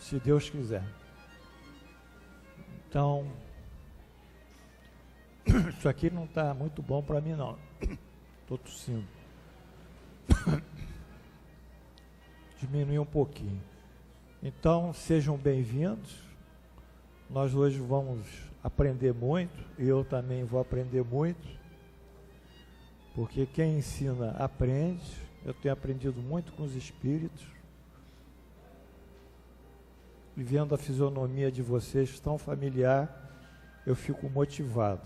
se Deus quiser. Então, isso aqui não está muito bom para mim, não. Estou tossindo. Diminuir um pouquinho. Então, sejam bem-vindos. Nós hoje vamos aprender muito, e eu também vou aprender muito, porque quem ensina aprende. Eu tenho aprendido muito com os espíritos, e vendo a fisionomia de vocês tão familiar, eu fico motivado.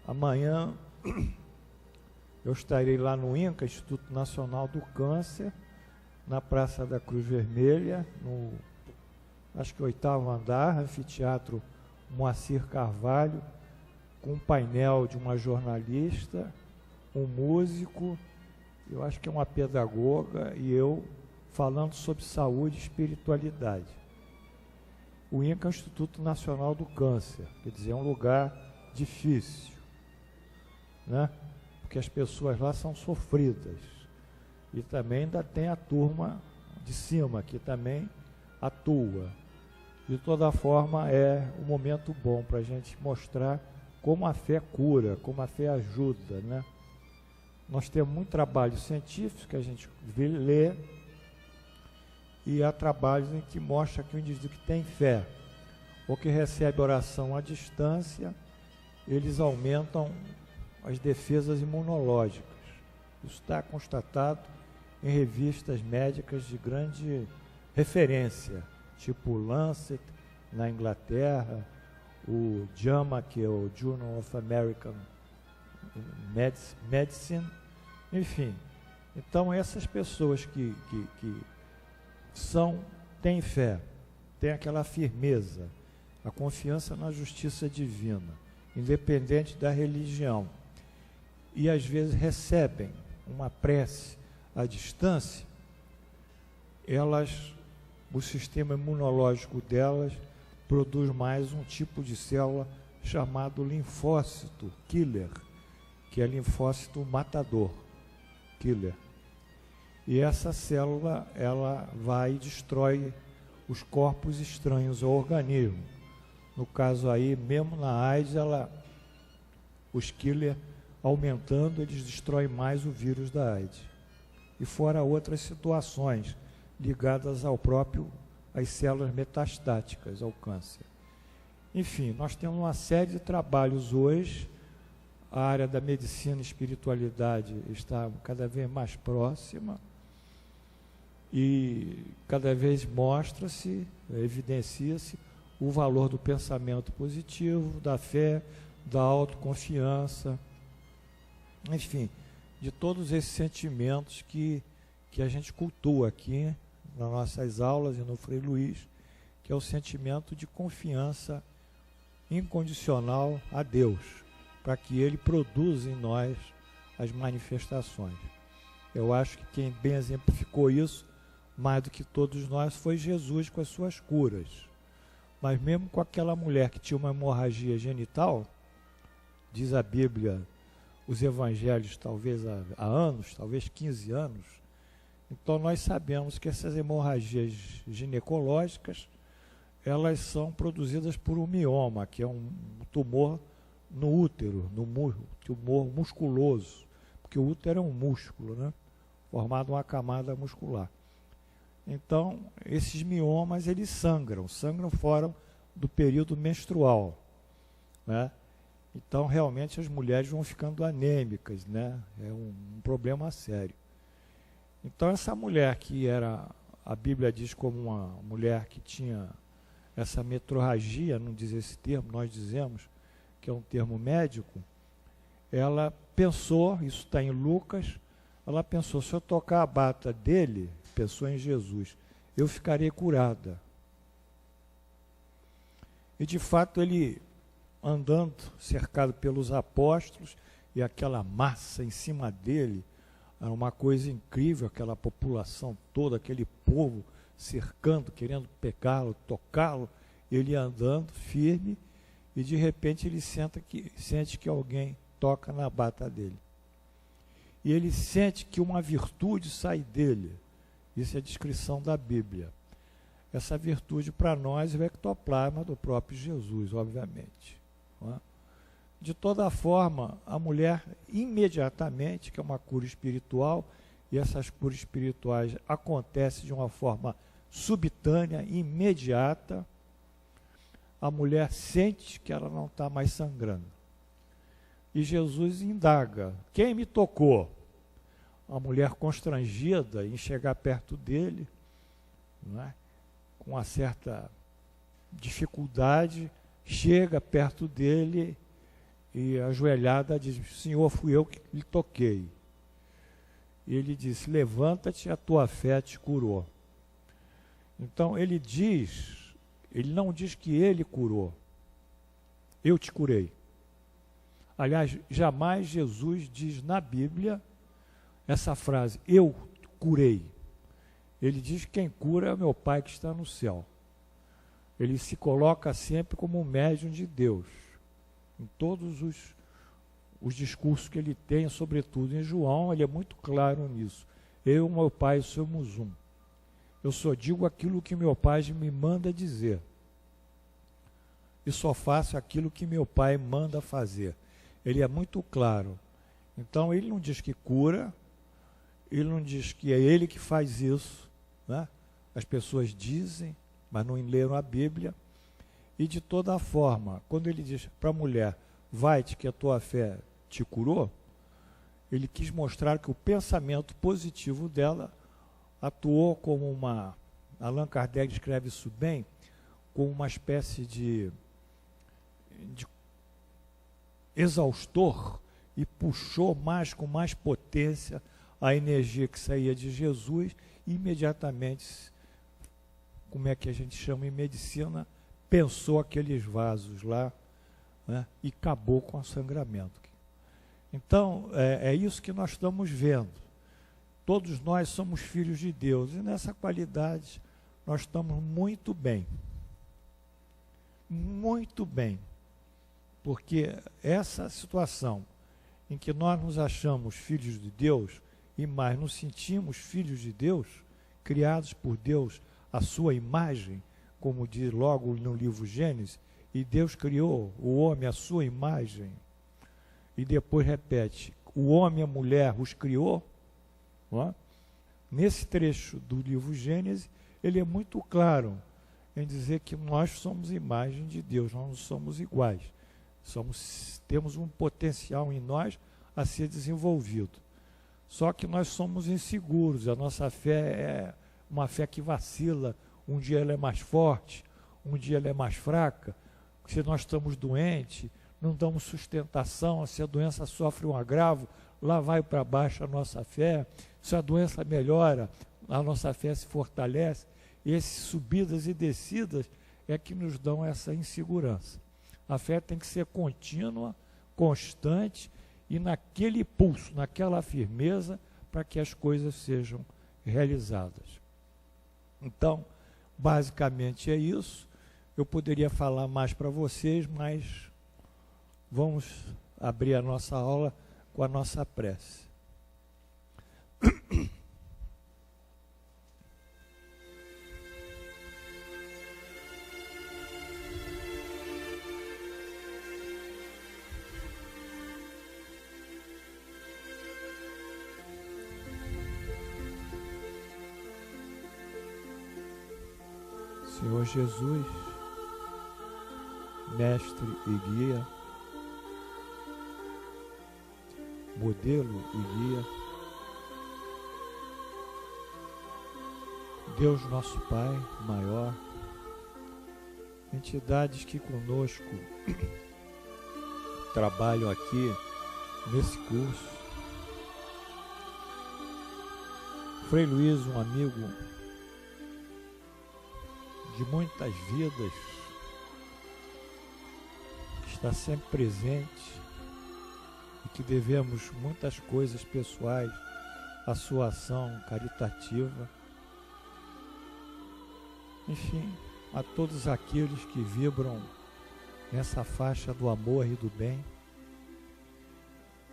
Amanhã eu estarei lá no INCA, Instituto Nacional do Câncer, na Praça da Cruz Vermelha, no, acho que 8º andar, anfiteatro Moacir Carvalho, com um painel de uma jornalista, um músico, eu acho que é uma pedagoga, e eu falando sobre saúde e espiritualidade. O INCA é o Instituto Nacional do Câncer, quer dizer, é um lugar difícil, né? Porque as pessoas lá são sofridas. E também ainda tem a turma de cima, que também atua. De toda forma, é um momento bom para a gente mostrar como a fé cura, como a fé ajuda, né? Nós temos muito trabalho científico que a gente lê, e há trabalhos em que mostra que o indivíduo que tem fé ou que recebe oração à distância, eles aumentam as defesas imunológicas. Isso está constatado em revistas médicas de grande referência, tipo o Lancet, na Inglaterra, o JAMA, que é o Journal of American Medicine, enfim. Então, essas pessoas que têm fé, têm aquela firmeza, a confiança na justiça divina, independente da religião, e às vezes recebem uma prece à distância, o sistema imunológico delas produz mais um tipo de célula chamado linfócito killer, que é linfócito matador, killer. E essa célula, ela vai e destrói os corpos estranhos ao organismo. No caso aí, mesmo na AIDS, os killer aumentando, eles destroem mais o vírus da AIDS. E fora outras situações ligadas às células metastáticas, ao câncer. Enfim, nós temos uma série de trabalhos hoje. A área da medicina e espiritualidade está cada vez mais próxima, e cada vez mostra-se, evidencia-se o valor do pensamento positivo, da fé, da autoconfiança, enfim, de todos esses sentimentos que a gente cultua aqui nas nossas aulas e no Frei Luiz, que é o sentimento de confiança incondicional a Deus, para que Ele produza em nós as manifestações. Eu acho que quem bem exemplificou isso, mais do que todos nós, foi Jesus com as suas curas. Mas mesmo com aquela mulher que tinha uma hemorragia genital, diz a Bíblia, os evangelhos, talvez há anos, talvez 15 anos, então nós sabemos que essas hemorragias ginecológicas, elas são produzidas por um mioma, que é um tumor no útero, tumor musculoso, porque o útero é um músculo, né? Formado uma camada muscular. Então, esses miomas, eles sangram fora do período menstrual, né? Então, realmente, as mulheres vão ficando anêmicas, né? É um problema sério. Então, essa mulher que a Bíblia diz como uma mulher que tinha essa metrorragia, não diz esse termo, nós dizemos que é um termo médico, ela pensou, isso está em Lucas, ela pensou, se eu tocar a bata dele, pensou em Jesus, eu ficarei curada. E de fato ele, andando, cercado pelos apóstolos, e aquela massa em cima dele, era uma coisa incrível, aquela população toda, aquele povo cercando, querendo pegá-lo, tocá-lo, ele andando firme, e de repente ele sente que alguém toca na bata dele. E ele sente que uma virtude sai dele. Isso é a descrição da Bíblia. essa virtude para nós é o ectoplasma do próprio Jesus, obviamente. Não é? De toda forma, a mulher imediatamente, que é uma cura espiritual, e essas curas espirituais acontecem de uma forma subitânea, imediata, a mulher sente que ela não está mais sangrando. E Jesus indaga: quem me tocou? A mulher, constrangida em chegar perto dele, não é? Com uma certa dificuldade, chega perto dele e, ajoelhada, diz: Senhor, fui eu que lhe toquei. E ele disse: levanta-te, a tua fé te curou. Então ele não diz que ele curou, eu te curei. Aliás, jamais Jesus diz na Bíblia essa frase, eu curei. Ele diz que quem cura é o meu Pai que está no céu. Ele se coloca sempre como um médium de Deus. Em todos os discursos que ele tem, sobretudo em João, ele é muito claro nisso. Eu e meu Pai somos um. Eu só digo aquilo que meu Pai me manda dizer. E só faço aquilo que meu Pai manda fazer. Ele é muito claro. Então ele não diz que cura, ele não diz que é ele que faz isso, né? As pessoas dizem, mas não leram a Bíblia. E de toda forma, quando ele diz para a mulher, vai-te que a tua fé te curou, ele quis mostrar que o pensamento positivo dela atuou como uma, Allan Kardec escreve isso bem, como uma espécie de exaustor, e puxou com mais potência a energia que saía de Jesus, e imediatamente, como é que a gente chama em medicina, pensou aqueles vasos lá, né, e acabou com o sangramento. Então, é isso que nós estamos vendo. Todos nós somos filhos de Deus, e nessa qualidade nós estamos muito bem. Muito bem. Porque essa situação em que nós nos achamos filhos de Deus, e mais nos sentimos filhos de Deus, criados por Deus à sua imagem, como diz logo no livro Gênesis, e Deus criou o homem à sua imagem, e depois repete, o homem e a mulher os criou, não é? Nesse trecho do livro Gênesis, ele é muito claro em dizer que nós somos imagem de Deus, nós não somos iguais. Temos um potencial em nós a ser desenvolvido. Só que nós somos inseguros, a nossa fé é uma fé que vacila, um dia ela é mais forte, um dia ela é mais fraca. Se nós estamos doentes, não damos sustentação, se a doença sofre um agravo, lá vai para baixo a nossa fé. Se a doença melhora, a nossa fé se fortalece. E essas subidas e descidas é que nos dão essa insegurança. A fé tem que ser contínua, constante e naquele pulso, naquela firmeza, para que as coisas sejam realizadas. Então, basicamente é isso. Eu poderia falar mais para vocês, mas vamos abrir a nossa aula com a nossa prece. Senhor Jesus, mestre e guia, modelo e guia, Deus nosso Pai maior, entidades que conosco trabalham aqui nesse curso, Frei Luiz, um amigo de muitas vidas, que está sempre presente e que devemos muitas coisas pessoais à sua ação caritativa. Enfim, a todos aqueles que vibram nessa faixa do amor e do bem,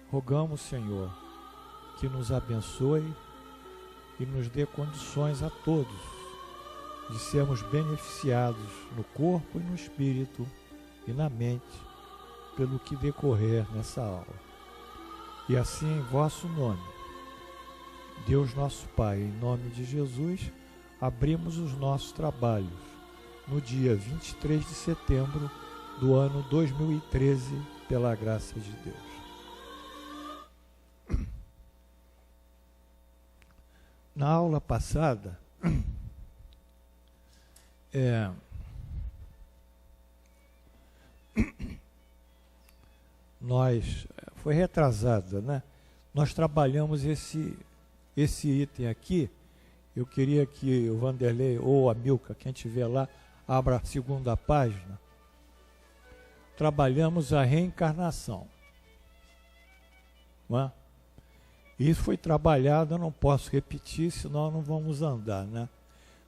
rogamos, Senhor, que nos abençoe e nos dê condições a todos de sermos beneficiados no corpo e no espírito e na mente pelo que decorrer nessa aula. E assim, em vosso nome, Deus nosso Pai, em nome de Jesus, abrimos os nossos trabalhos no dia 23 de setembro do ano 2013, pela graça de Deus. Na aula passada, foi retrasada, né? Nós trabalhamos esse item aqui. Eu queria que o Vanderlei ou a Milka, quem estiver lá, abra a segunda página. Trabalhamos a reencarnação. Não é? Isso foi trabalhado, eu não posso repetir, senão não vamos andar, né?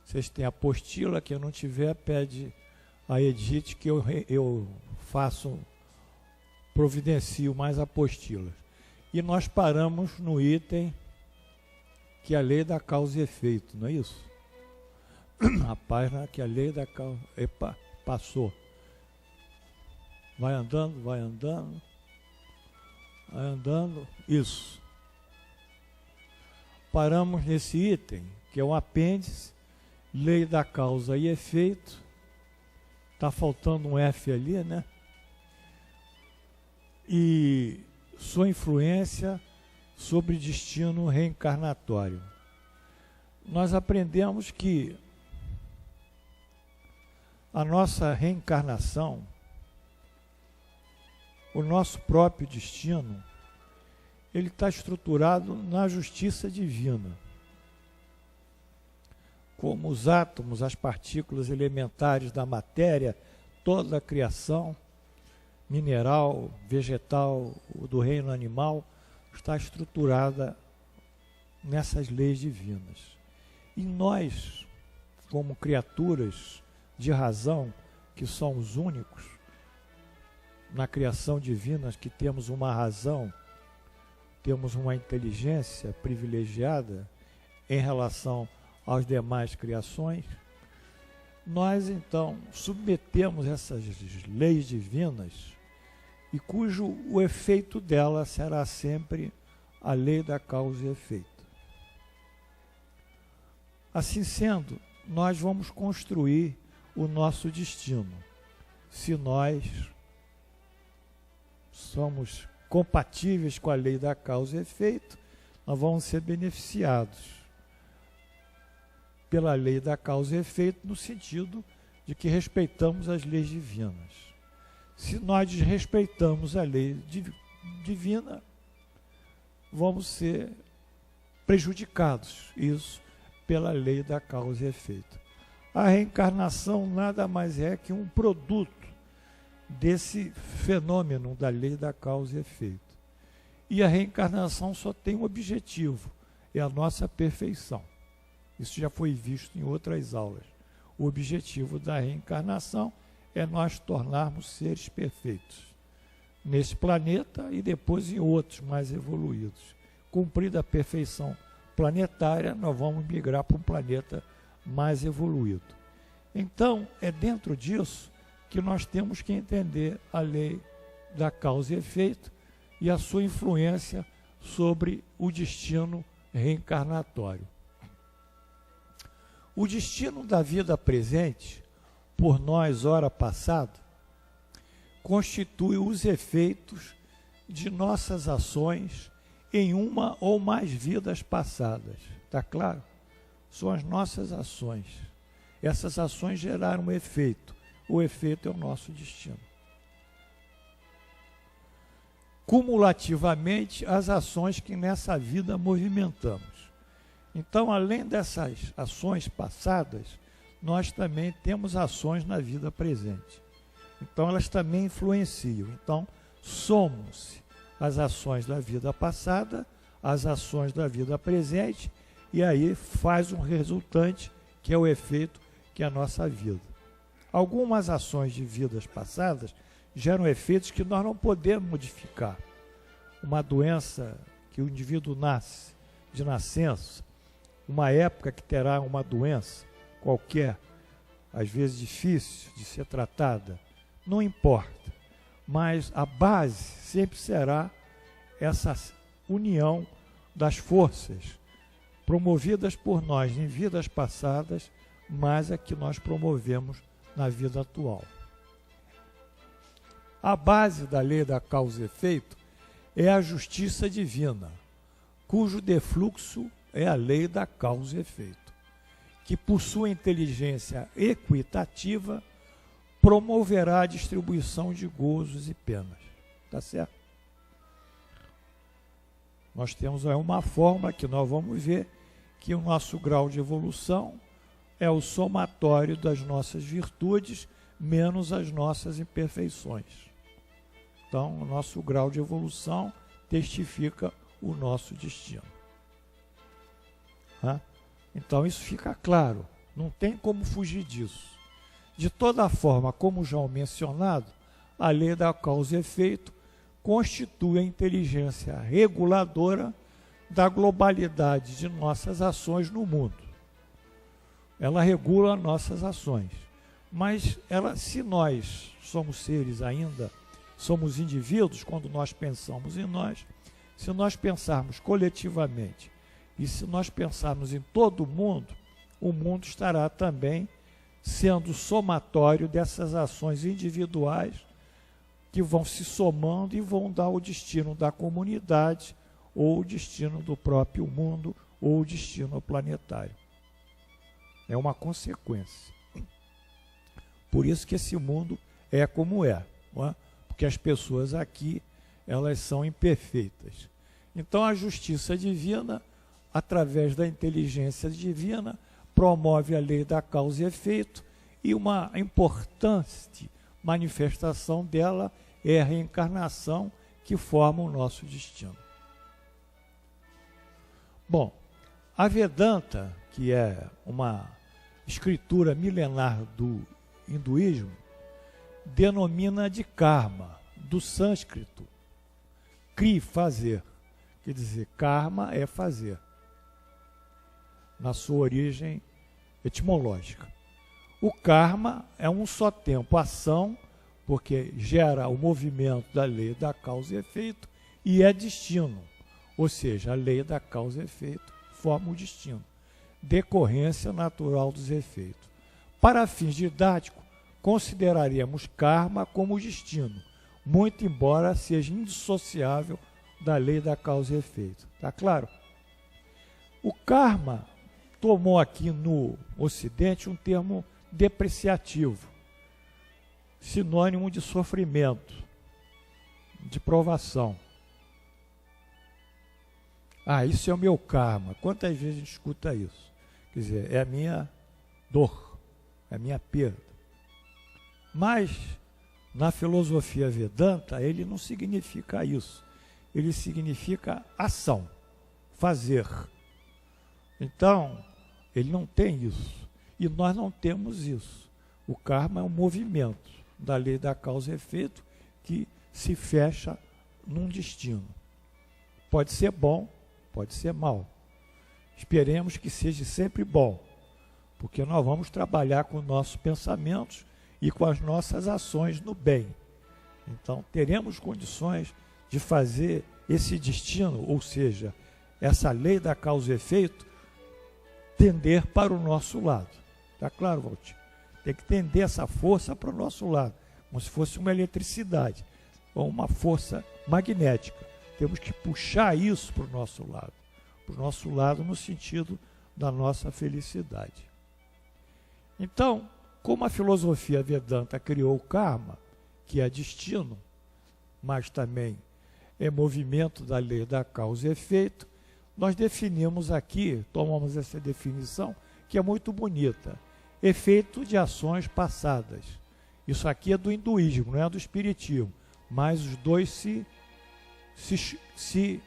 Vocês têm a apostila, quem não tiver, pede a Edith que eu providencio mais apostilas. E nós paramos no item que é a lei da causa e efeito, não é isso? A página que é a lei da causa... Epa, passou. Vai andando, vai andando. Vai andando. Isso. Paramos nesse item, que é um apêndice, lei da causa e efeito. Está faltando um F ali, né? E sua influência sobre destino reencarnatório. Nós aprendemos que a nossa reencarnação, o nosso próprio destino, ele está estruturado na justiça divina. Como os átomos, as partículas elementares da matéria, toda a criação, mineral, vegetal, do reino animal, está estruturada nessas leis divinas. E nós, como criaturas de razão, que somos únicos, na criação divina, que temos uma razão, temos uma inteligência privilegiada em relação às demais criações, nós então submetemos essas leis divinas e cujo o efeito dela será sempre a lei da causa e efeito. Assim sendo, nós vamos construir o nosso destino. Se nós somos compatíveis com a lei da causa e efeito, nós vamos ser beneficiados pela lei da causa e efeito, no sentido de que respeitamos as leis divinas. Se nós desrespeitamos a lei divina, vamos ser prejudicados, isso pela lei da causa e efeito. A reencarnação nada mais é que um produto desse fenômeno da lei da causa e efeito. E a reencarnação só tem um objetivo, é a nossa perfeição. Isso já foi visto em outras aulas. O objetivo da reencarnação é nós tornarmos seres perfeitos nesse planeta e depois em outros mais evoluídos. Cumprida a perfeição planetária, nós vamos migrar para um planeta mais evoluído. Então, é dentro disso que nós temos que entender a lei da causa e efeito e a sua influência sobre o destino reencarnatório. O destino da vida presente, por nós, ora passada, constitui os efeitos de nossas ações em uma ou mais vidas passadas. Está claro? São as nossas ações. Essas ações geraram um efeito. O efeito é o nosso destino. Cumulativamente, as ações que nessa vida movimentamos. Então, além dessas ações passadas, nós também temos ações na vida presente. Então, elas também influenciam. Então, somam-se as ações da vida passada, as ações da vida presente, e aí faz um resultante, que é o efeito que é a nossa vida. Algumas ações de vidas passadas geram efeitos que nós não podemos modificar. Uma doença que o indivíduo nasce, de nascença, uma época que terá uma doença qualquer, às vezes difícil de ser tratada, não importa, mas a base sempre será essa união das forças promovidas por nós em vidas passadas, mas a que nós promovemos na vida atual. A base da lei da causa e efeito é a justiça divina, cujo defluxo é a lei da causa e efeito, que por sua inteligência equitativa promoverá a distribuição de gozos e penas. Tá certo? Nós temos aí uma forma que nós vamos ver que o nosso grau de evolução é o somatório das nossas virtudes menos as nossas imperfeições. Então, o nosso grau de evolução testifica o nosso destino. Então, isso fica claro, não tem como fugir disso. De toda forma, como já mencionado, a lei da causa e efeito constitui a inteligência reguladora da globalidade de nossas ações no mundo. Ela regula nossas ações, mas se nós somos seres ainda, somos indivíduos, quando nós pensamos em nós, se nós pensarmos coletivamente e se nós pensarmos em todo o mundo estará também sendo somatório dessas ações individuais que vão se somando e vão dar o destino da comunidade, ou o destino do próprio mundo, ou o destino planetário. É uma consequência. Por isso que esse mundo é como é, não é? Porque as pessoas aqui, elas são imperfeitas. Então a justiça divina, através da inteligência divina, promove a lei da causa e efeito, e uma importante manifestação dela é a reencarnação, que forma o nosso destino. Bom, a Vedanta, que é uma escritura milenar do hinduísmo, denomina de karma, do sânscrito, kri, fazer. Quer dizer, karma é fazer, na sua origem etimológica. O karma é um só tempo, ação, porque gera o movimento da lei da causa e efeito, e é destino, ou seja, a lei da causa e efeito forma o destino, decorrência natural dos efeitos. Para fins didáticos, consideraríamos karma como destino, muito embora seja indissociável da lei da causa e efeito. Tá claro? O karma tomou aqui no Ocidente um termo depreciativo, sinônimo de sofrimento, de provação. Isso é o meu karma. Quantas vezes a gente escuta isso? Quer dizer, é a minha dor, é a minha perda. Mas, na filosofia Vedanta, ele não significa isso. Ele significa ação, fazer. Então, ele não tem isso. E nós não temos isso. O karma é um movimento da lei da causa e efeito que se fecha num destino. Pode ser bom, pode ser mal. Esperemos que seja sempre bom, porque nós vamos trabalhar com nossos pensamentos e com as nossas ações no bem. Então, teremos condições de fazer esse destino, ou seja, essa lei da causa e efeito, tender para o nosso lado. Está claro, Valtinho? Tem que tender essa força para o nosso lado, como se fosse uma eletricidade, ou uma força magnética. Temos que puxar isso para o nosso lado no sentido da nossa felicidade. Então, como a filosofia Vedanta criou o karma, que é destino, mas também é movimento da lei da causa e efeito, nós definimos aqui, tomamos essa definição, que é muito bonita, efeito de ações passadas. Isso aqui é do hinduísmo, não é do espiritismo, mas os dois se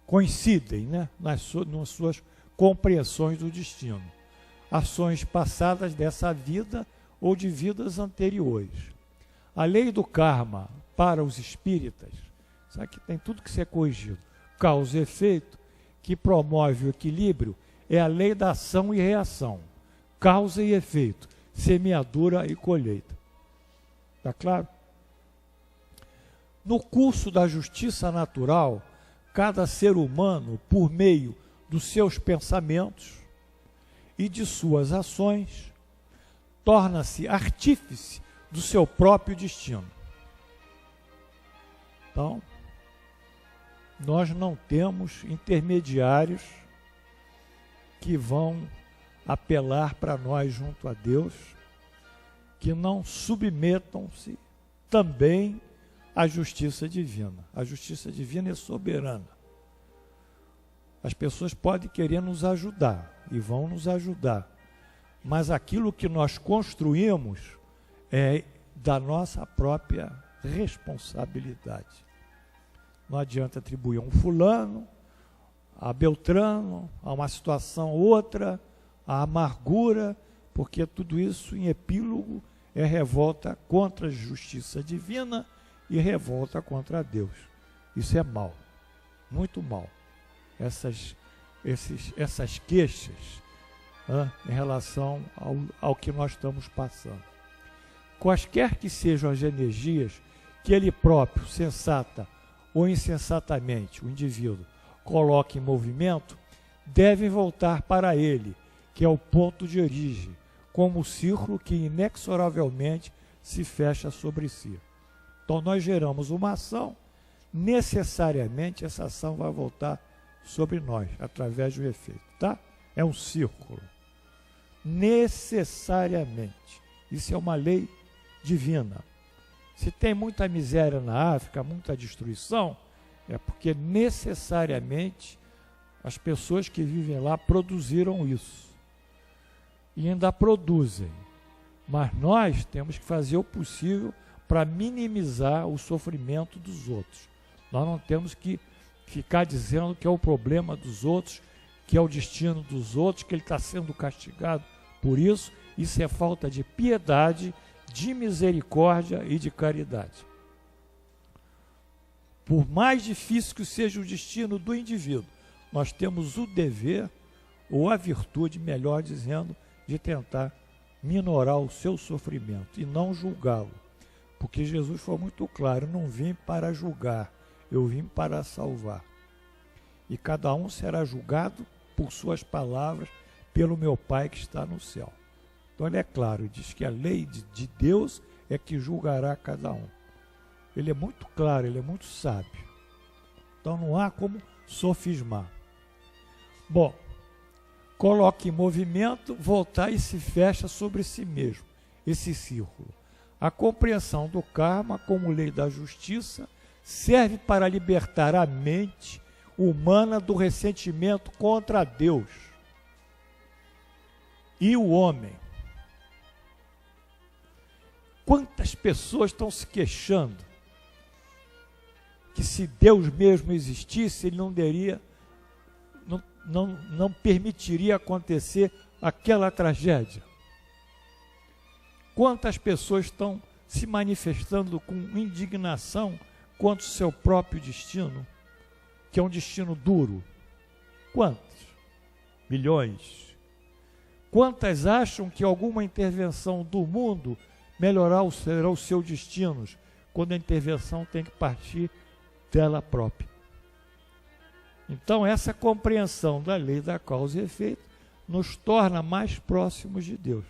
coincidem, né, nas suas compreensões do destino. Ações passadas dessa vida ou de vidas anteriores. A lei do karma para os espíritas, isso aqui tem tudo que ser corrigido, causa e efeito, que promove o equilíbrio, é a lei da ação e reação. causa e efeito, semeadura e colheita. Está claro? No curso da justiça natural, cada ser humano, por meio dos seus pensamentos e de suas ações, torna-se artífice do seu próprio destino. Então, nós não temos intermediários que vão apelar para nós junto a Deus, que não submetam-se também à justiça divina. A justiça divina é soberana. As pessoas podem querer nos ajudar e vão nos ajudar, mas aquilo que nós construímos é da nossa própria responsabilidade. Não adianta atribuir a um fulano, a Beltrano, a uma situação outra, a amargura, porque tudo isso em epílogo é revolta contra a justiça divina e revolta contra Deus. Isso é mal, muito mal. Essas queixas em relação ao que nós estamos passando. Quaisquer que sejam as energias que ele próprio, sensata ou insensatamente, o indivíduo, coloca em movimento, devem voltar para ele, que é o ponto de origem, como o círculo que inexoravelmente se fecha sobre si. Então nós geramos uma ação, necessariamente essa ação vai voltar sobre nós, através do efeito, tá? É um círculo. Necessariamente. Isso é uma lei divina. Se tem muita miséria na África, muita destruição, é porque necessariamente as pessoas que vivem lá produziram isso. E ainda produzem. Mas nós temos que fazer o possível para minimizar o sofrimento dos outros. Nós não temos que ficar dizendo que é o problema dos outros, que é o destino dos outros, que ele está sendo castigado por isso. Isso é falta de piedade, de misericórdia e de caridade. Por mais difícil que seja o destino do indivíduo, nós temos o dever, ou a virtude, melhor dizendo, de tentar minorar o seu sofrimento e não julgá-lo. Porque Jesus foi muito claro, não vim para julgar, eu vim para salvar. E cada um será julgado por suas palavras, pelo meu Pai que está no céu. Então ele é claro, diz que a lei de Deus é que julgará cada um. Ele é muito claro, ele é muito sábio. Então não há como sofismar. Bom, coloca em movimento, voltar e se fecha sobre si mesmo, esse círculo. A compreensão do karma como lei da justiça serve para libertar a mente humana do ressentimento contra Deus e o homem. Quantas pessoas estão se queixando que se Deus mesmo existisse, ele não permitiria acontecer aquela tragédia? Quantas pessoas estão se manifestando com indignação contra o seu próprio destino, que é um destino duro? Quantos? Milhões. Quantas acham que alguma intervenção do mundo melhorar os seus destinos, quando a intervenção tem que partir dela própria? Então, essa compreensão da lei da causa e efeito nos torna mais próximos de Deus,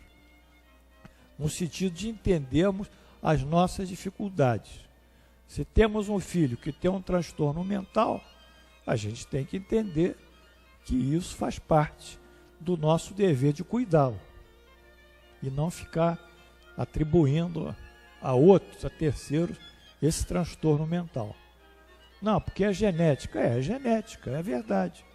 no sentido de entendermos as nossas dificuldades. Se temos um filho que tem um transtorno mental, a gente tem que entender que isso faz parte do nosso dever de cuidá-lo e não ficar atribuindo a outros, a terceiros, esse transtorno mental. Não, porque é genética. É genética, é verdade.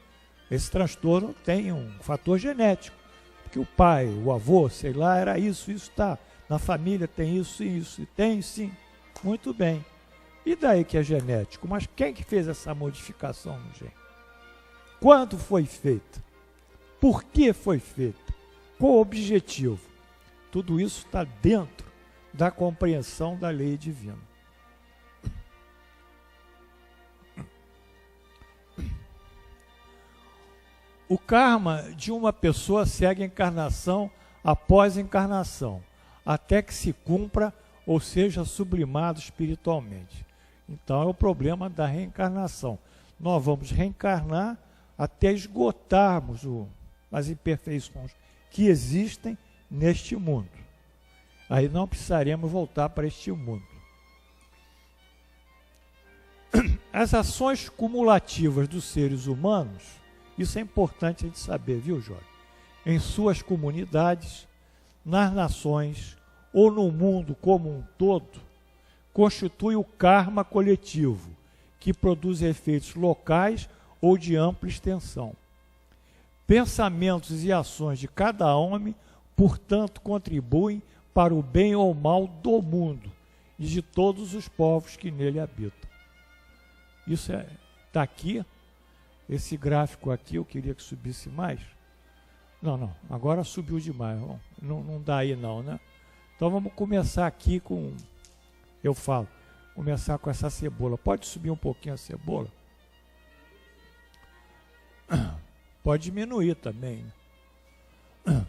Esse transtorno tem um fator genético, porque o pai, o avô, sei lá, era isso está. Na família tem isso e isso. Tem sim, muito bem. E daí que é genético? Mas quem que fez essa modificação no gene? Quando foi feita? Por que foi feita? Qual o objetivo? Tudo isso está dentro da compreensão da lei divina. O karma de uma pessoa segue a encarnação após a encarnação, até que se cumpra ou seja sublimado espiritualmente. Então é o problema da reencarnação. Nós vamos reencarnar até esgotarmos as imperfeições que existem neste mundo. Aí não precisaremos voltar para este mundo. As ações cumulativas dos seres humanos, isso é importante a gente saber, viu, Jorge? Em suas comunidades, nas nações ou no mundo como um todo, constitui o karma coletivo, que produz efeitos locais ou de ampla extensão. Pensamentos e ações de cada homem, portanto, contribuem para o bem ou mal do mundo e de todos os povos que nele habitam. Isso está aqui, esse gráfico aqui, eu queria que subisse mais. Não, agora subiu demais, não dá aí não, né? Então vamos começar aqui com, começar com essa cebola. Pode subir um pouquinho a cebola? Pode diminuir também, né?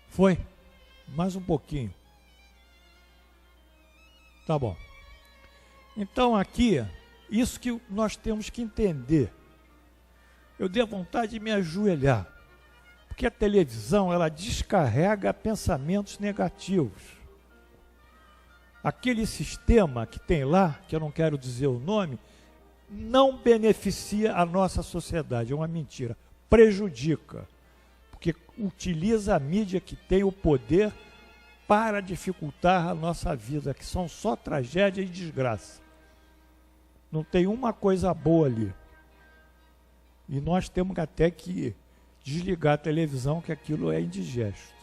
Foi? Mais um pouquinho. Tá bom. Então aqui, isso que nós temos que entender. Eu dei vontade de me ajoelhar, porque a televisão, ela descarrega pensamentos negativos. Aquele sistema que tem lá, que eu não quero dizer o nome, não beneficia a nossa sociedade, é uma mentira, prejudica, porque utiliza a mídia que tem o poder para dificultar a nossa vida, que são só tragédia e desgraça. Não tem uma coisa boa ali. E nós temos até que desligar a televisão, que aquilo é indigesto.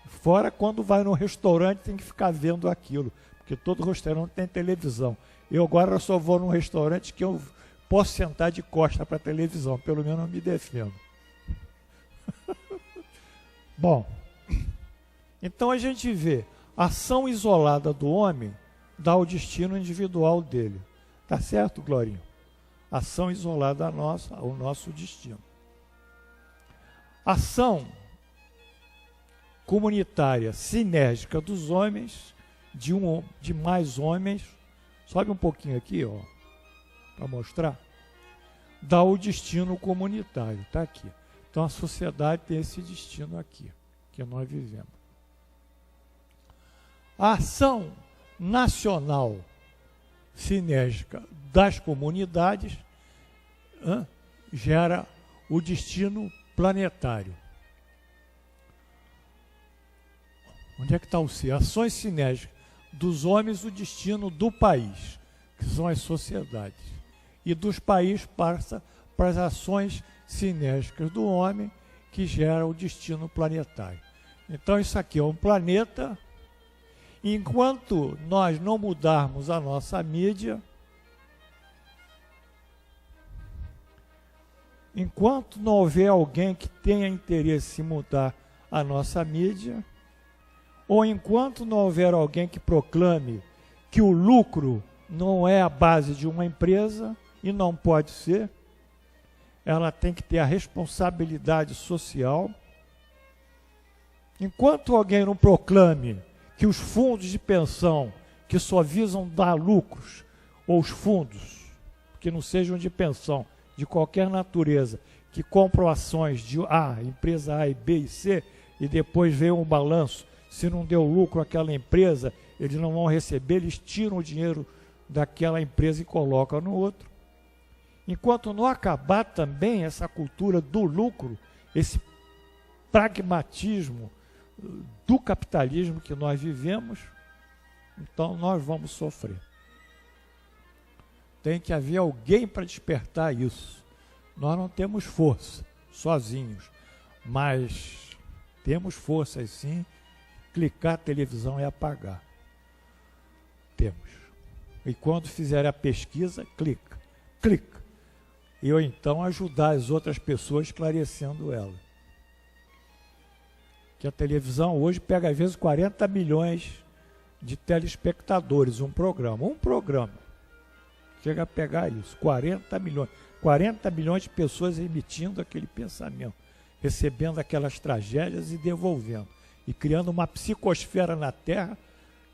Fora quando vai no restaurante, tem que ficar vendo aquilo, porque todo restaurante tem televisão. Eu agora só vou num restaurante que eu posso sentar de costa para a televisão, pelo menos eu me defendo. Bom, então a gente vê, a ação isolada do homem dá o destino individual dele. Tá certo, Glorinho? Ação isolada nossa, ao nosso destino. Ação comunitária, sinérgica dos homens, de mais homens, sobe um pouquinho aqui, ó, para mostrar, dá o destino comunitário, tá aqui. Então a sociedade tem esse destino aqui, que nós vivemos. A ação nacional sinérgica das comunidades gera o destino planetário. Onde é que está o C? Ações sinérgicas dos homens, o destino do país, que são as sociedades. E dos países passa para as ações sinérgicas do homem, que gera o destino planetário. Então isso aqui é um planeta. Enquanto nós não mudarmos a nossa mídia, enquanto não houver alguém que tenha interesse em mudar a nossa mídia, ou enquanto não houver alguém que proclame que o lucro não é a base de uma empresa, e não pode ser, ela tem que ter a responsabilidade social. Enquanto alguém não proclame que os fundos de pensão que só visam dar lucros, ou os fundos que não sejam de pensão, de qualquer natureza, que compram ações de empresa A, e B e C, e depois vem um balanço, se não deu lucro àquela empresa, eles não vão receber, eles tiram o dinheiro daquela empresa e colocam no outro. Enquanto não acabar também essa cultura do lucro, esse pragmatismo do capitalismo que nós vivemos, então nós vamos sofrer. Tem que haver alguém para despertar isso. Nós não temos força sozinhos, mas temos força sim. Clicar a televisão e apagar. Temos. E quando fizer a pesquisa, clica. E ou então ajudar as outras pessoas esclarecendo ela. Que a televisão hoje pega às vezes 40 milhões de telespectadores, um programa. Chega a pegar isso, 40 milhões de pessoas emitindo aquele pensamento. recebendo aquelas tragédias e devolvendo, e criando uma psicosfera na Terra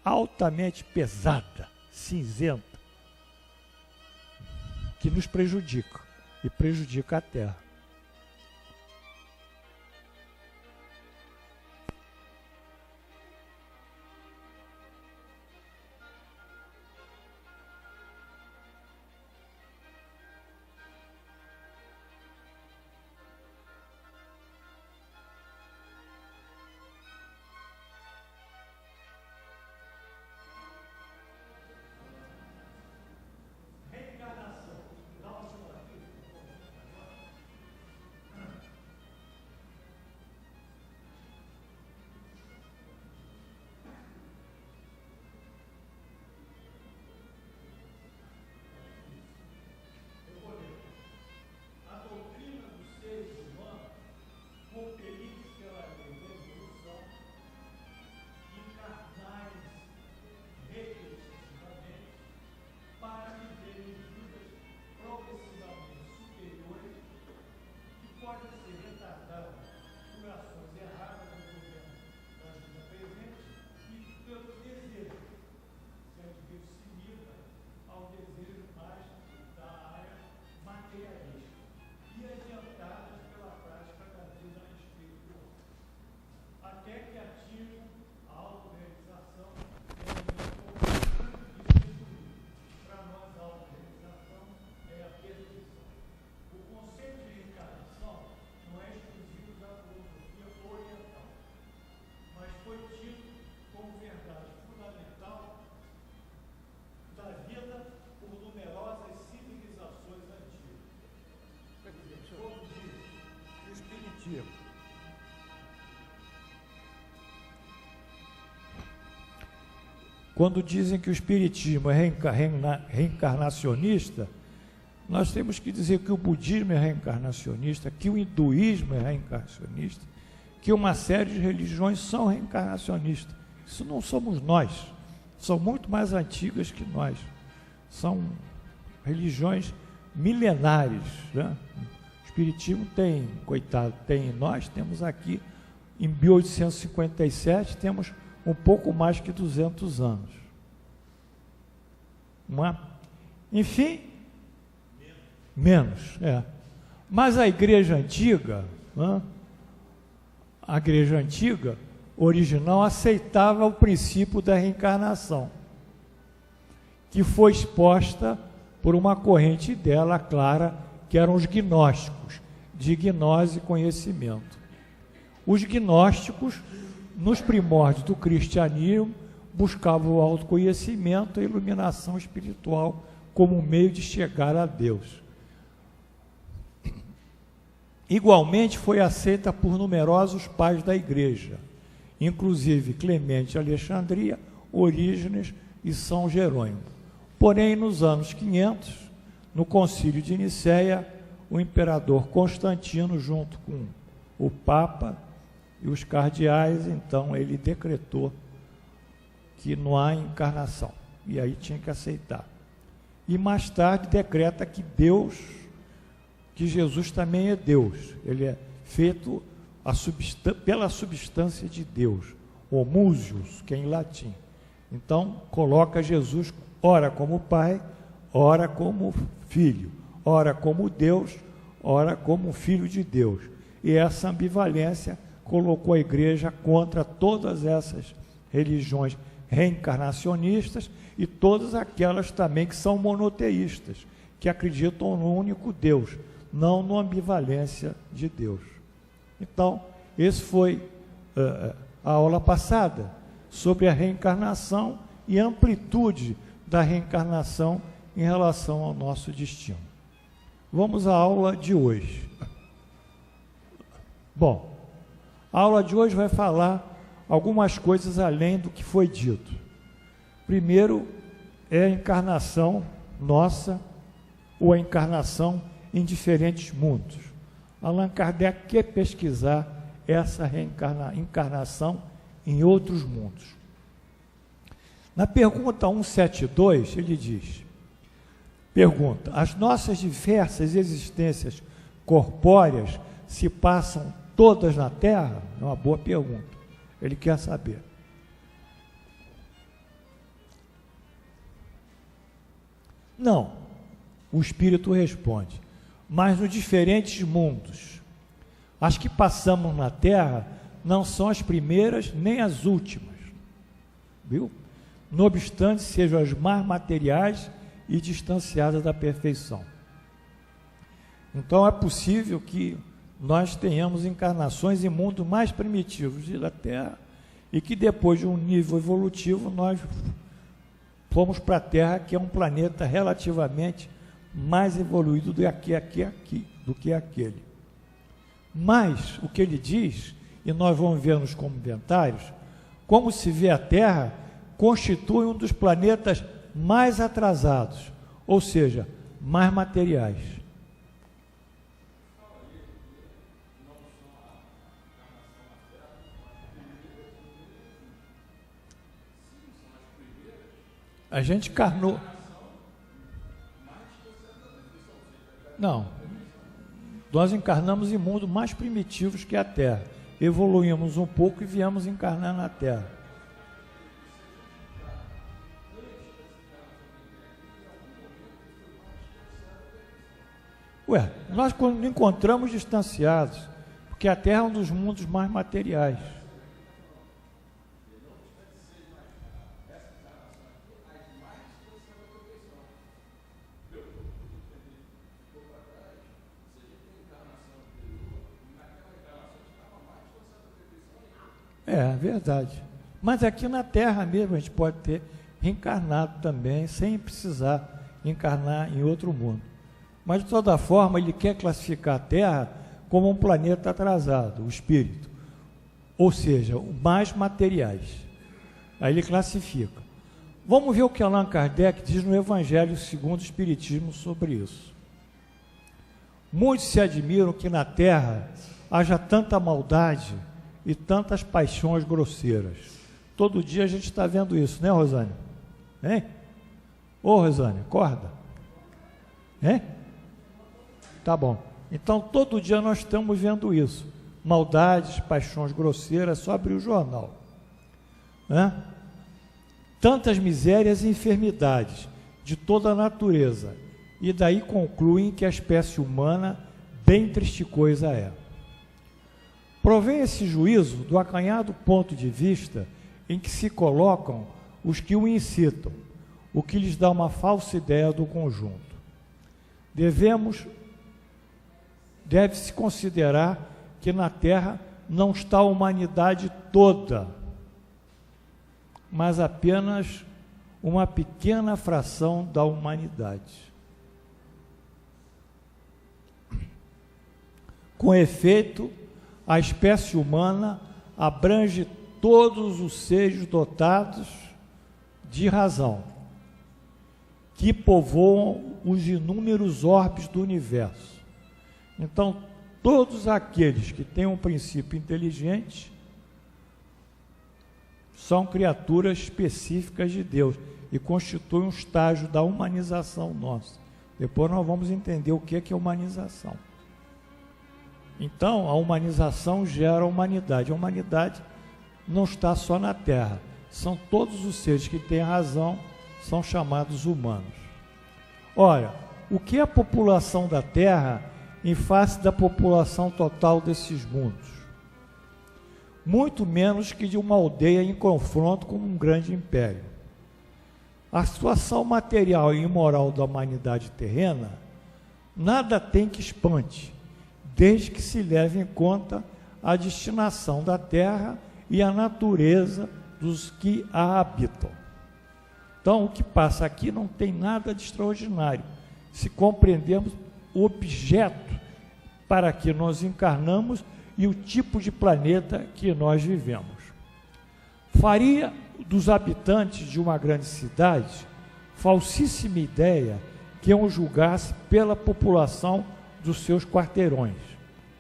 altamente pesada, cinzenta, que nos prejudica e prejudica a Terra. Quando dizem que o Espiritismo é reencarnacionista, nós temos que dizer que o budismo é reencarnacionista, que o hinduísmo é reencarnacionista, que uma série de religiões são reencarnacionistas. Isso não somos nós, são muito mais antigas que nós, são religiões milenares, né? O Espiritismo tem, coitado, nós temos aqui, em 1857, temos um pouco mais que 200 anos. Enfim, menos, Mas a igreja antiga, original, aceitava o princípio da reencarnação, que foi exposta por uma corrente dela clara, que eram os gnósticos, de gnose e conhecimento. Os gnósticos, nos primórdios do cristianismo, buscavam o autoconhecimento e a iluminação espiritual como meio de chegar a Deus. Igualmente foi aceita por numerosos pais da Igreja, inclusive Clemente de Alexandria, Orígenes e São Jerônimo. Porém, nos anos 500, no Concílio de Nicéia, o imperador Constantino, junto com o Papa e os cardeais, então ele decretou que não há encarnação, e aí tinha que aceitar. E mais tarde decreta que Jesus também é Deus, ele é feito pela substância de Deus, homunculus, que é em latim. Então coloca Jesus ora como Pai, ora como Filho, ora como Deus, ora como Filho de Deus. E essa ambivalência colocou a igreja contra todas essas religiões reencarnacionistas e todas aquelas também que são monoteístas, que acreditam no único Deus, não na ambivalência de Deus. Então, esse foi a aula passada, sobre a reencarnação e a amplitude da reencarnação em relação ao nosso destino. Vamos à aula de hoje. Bom, a aula de hoje vai falar algumas coisas além do que foi dito. Primeiro, é a encarnação nossa, ou a encarnação em diferentes mundos. Allan Kardec quer pesquisar essa encarnação em outros mundos. Na pergunta 172, ele diz, as nossas diversas existências corpóreas se passam todas na Terra? É uma boa pergunta. Ele quer saber. Não, o Espírito responde, mas nos diferentes mundos. As que passamos na Terra não são as primeiras nem as últimas, viu? Não obstante sejam as mais materiais e distanciadas da perfeição. Então é possível que nós tenhamos encarnações em mundos mais primitivos da Terra e que depois de um nível evolutivo nós fomos para a Terra, que é um planeta relativamente mais evoluído do que aquele. Mas o que ele diz, e nós vamos ver nos comentários, como se vê a Terra, constitui um dos planetas mais atrasados, ou seja, mais materiais. A gente encarnou. Não. Nós encarnamos em mundos mais primitivos que a Terra. Evoluímos um pouco e viemos encarnar na Terra. Ué, nós quando encontramos distanciados, porque a Terra é um dos mundos mais materiais. É verdade. Mas aqui na Terra mesmo a gente pode ter reencarnado também, sem precisar encarnar em outro mundo. Mas de toda forma ele quer classificar a Terra como um planeta atrasado, o espírito. Ou seja, mais materiais. Aí ele classifica. Vamos ver o que Allan Kardec diz no Evangelho segundo o Espiritismo sobre isso. Muitos se admiram que na Terra haja tanta maldade e tantas paixões grosseiras. Todo dia a gente está vendo isso, né, Rosane? Hein? Ô, Rosane, acorda. Hein? Tá bom. Então, todo dia nós estamos vendo isso. Maldades, paixões grosseiras, só abrir o jornal. Né? Tantas misérias e enfermidades de toda a natureza. E daí concluem que a espécie humana bem triste coisa é. Provém esse juízo do acanhado ponto de vista em que se colocam os que o incitam, o que lhes dá uma falsa ideia do conjunto. Deve-se considerar que na Terra não está a humanidade toda, mas apenas uma pequena fração da humanidade. Com efeito, a espécie humana abrange todos os seres dotados de razão, que povoam os inúmeros orbes do universo. Então, todos aqueles que têm um princípio inteligente são criaturas específicas de Deus e constituem um estágio da humanização nossa. Depois nós vamos entender o que é humanização. Então, a humanização gera a humanidade. A humanidade não está só na Terra. São todos os seres que têm razão, são chamados humanos. Ora, o que é a população da Terra em face da população total desses mundos? Muito menos que de uma aldeia em confronto com um grande império. A situação material e imoral da humanidade terrena nada tem que espante, desde que se leve em conta a destinação da terra e a natureza dos que a habitam. Então, o que passa aqui não tem nada de extraordinário, se compreendemos o objeto para que nós encarnamos e o tipo de planeta que nós vivemos. Faria dos habitantes de uma grande cidade falsíssima ideia que eu julgasse pela população dos seus quarteirões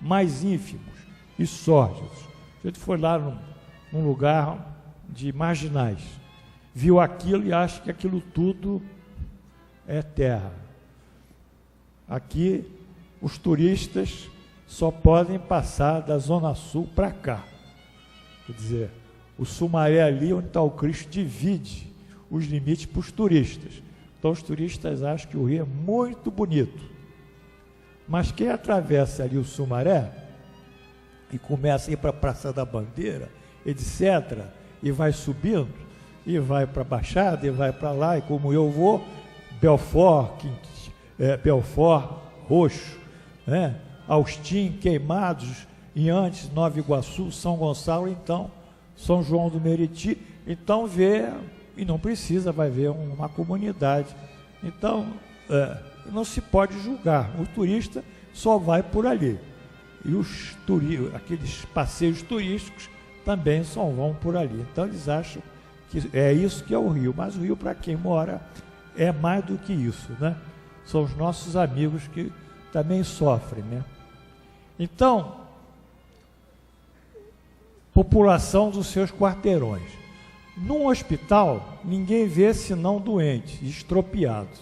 mais ínfimos e sórdidos. A gente foi lá num lugar de marginais, viu aquilo e acha que aquilo tudo é terra. Aqui os turistas só podem passar da Zona Sul para cá. Quer dizer, o Sumaré ali onde está o Cristo divide os limites para os turistas. Então os turistas acham que o rio é muito bonito. Mas quem atravessa ali o Sumaré e começa a ir para a Praça da Bandeira, etc., e vai subindo, e vai para a Baixada, e vai para lá, e como eu vou, Belfort, Belfort Roxo, né? Austin, Queimados, e antes Nova Iguaçu, São Gonçalo, então São João do Meriti, então vê, e não precisa, vai ver uma comunidade. Então, não se pode julgar, o turista só vai por ali. E aqueles passeios turísticos também só vão por ali. Então eles acham que é isso que é o Rio, mas o Rio, para quem mora, é mais do que isso, né? São os nossos amigos que também sofrem, né? Então, população dos seus quarteirões. Num hospital, ninguém vê senão doentes, estropiados.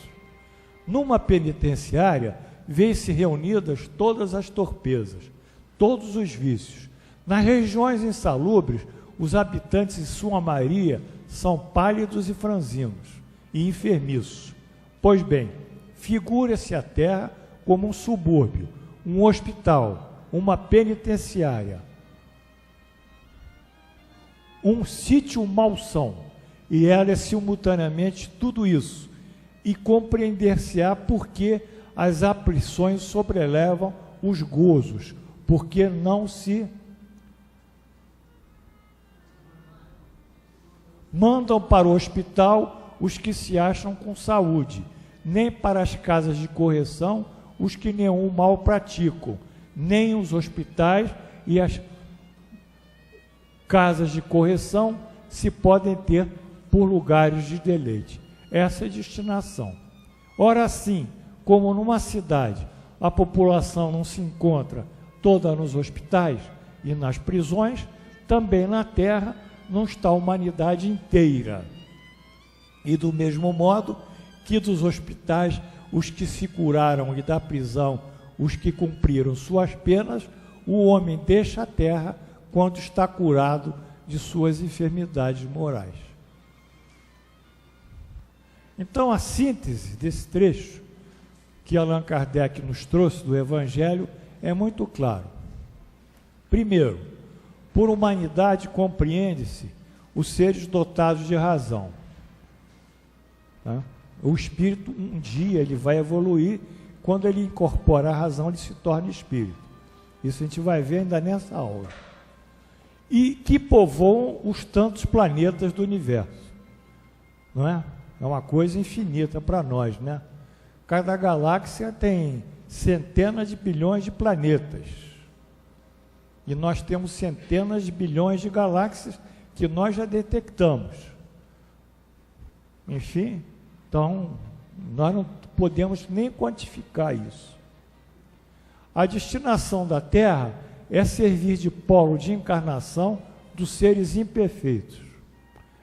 Numa penitenciária, vê-se reunidas todas as torpezas, todos os vícios. Nas regiões insalubres, os habitantes, em sua maioria, são pálidos e franzinos, e enfermiços. Pois bem, figura-se a terra como um subúrbio, um hospital, uma penitenciária, um sítio malsão, e ela é simultaneamente tudo isso, e compreender-se-á porque as aflições sobrelevam os gozos, porque não se mandam para o hospital os que se acham com saúde, nem para as casas de correção os que nenhum mal praticam, nem os hospitais e as casas de correção se podem ter por lugares de deleite. Essa é a destinação. Ora, sim, como numa cidade a população não se encontra toda nos hospitais e nas prisões, também na terra não está a humanidade inteira. E do mesmo modo que dos hospitais os que se curaram e da prisão os que cumpriram suas penas, o homem deixa a terra quando está curado de suas enfermidades morais. Então, a síntese desse trecho que Allan Kardec nos trouxe do Evangelho é muito claro. Primeiro, por humanidade compreende-se os seres dotados de razão. Tá? O espírito, um dia, ele vai evoluir. Quando ele incorpora a razão, ele se torna espírito. Isso a gente vai ver ainda nessa aula. E que povoam os tantos planetas do universo. Não é? É uma coisa infinita para nós, né? Cada galáxia tem centenas de bilhões de planetas. E nós temos centenas de bilhões de galáxias que nós já detectamos. Enfim, então, nós não podemos nem quantificar isso. A destinação da Terra é servir de polo de encarnação dos seres imperfeitos.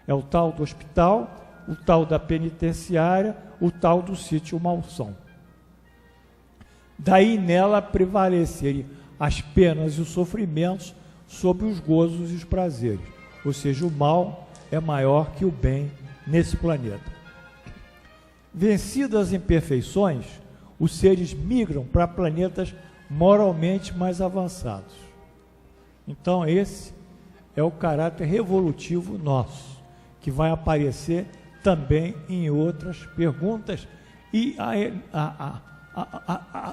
É o tal do hospital, o tal da penitenciária, o tal do sítio malsão. Daí nela prevalecerem as penas e os sofrimentos sobre os gozos e os prazeres. Ou seja, o mal é maior que o bem nesse planeta. Vencidas as imperfeições, os seres migram para planetas moralmente mais avançados. Então esse é o caráter revolutivo nosso, que vai aparecer também em outras perguntas, e